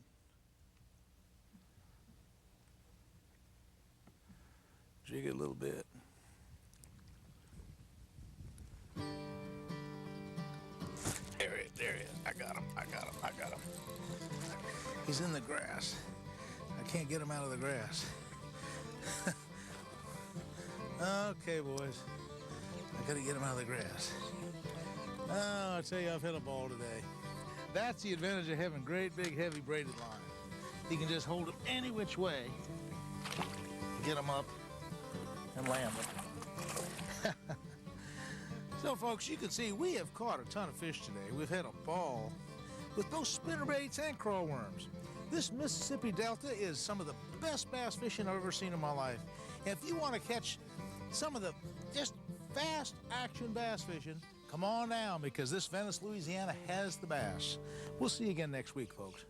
Jig it a little bit. There he is. I got him. He's in the grass. I can't get him out of the grass. Okay, boys. I gotta get him out of the grass. Oh, I tell you, I've hit a ball today. That's the advantage of having great, big, heavy braided line. You can just hold them any which way, get them up, and land them. So, folks, you can see we have caught a ton of fish today. We've had a ball with both spinnerbaits and crawworms. This Mississippi Delta is some of the best bass fishing I've ever seen in my life. And if you want to catch some of the just fast action bass fishing, come on down, because this Venice, Louisiana has the bass. We'll see you again next week, folks.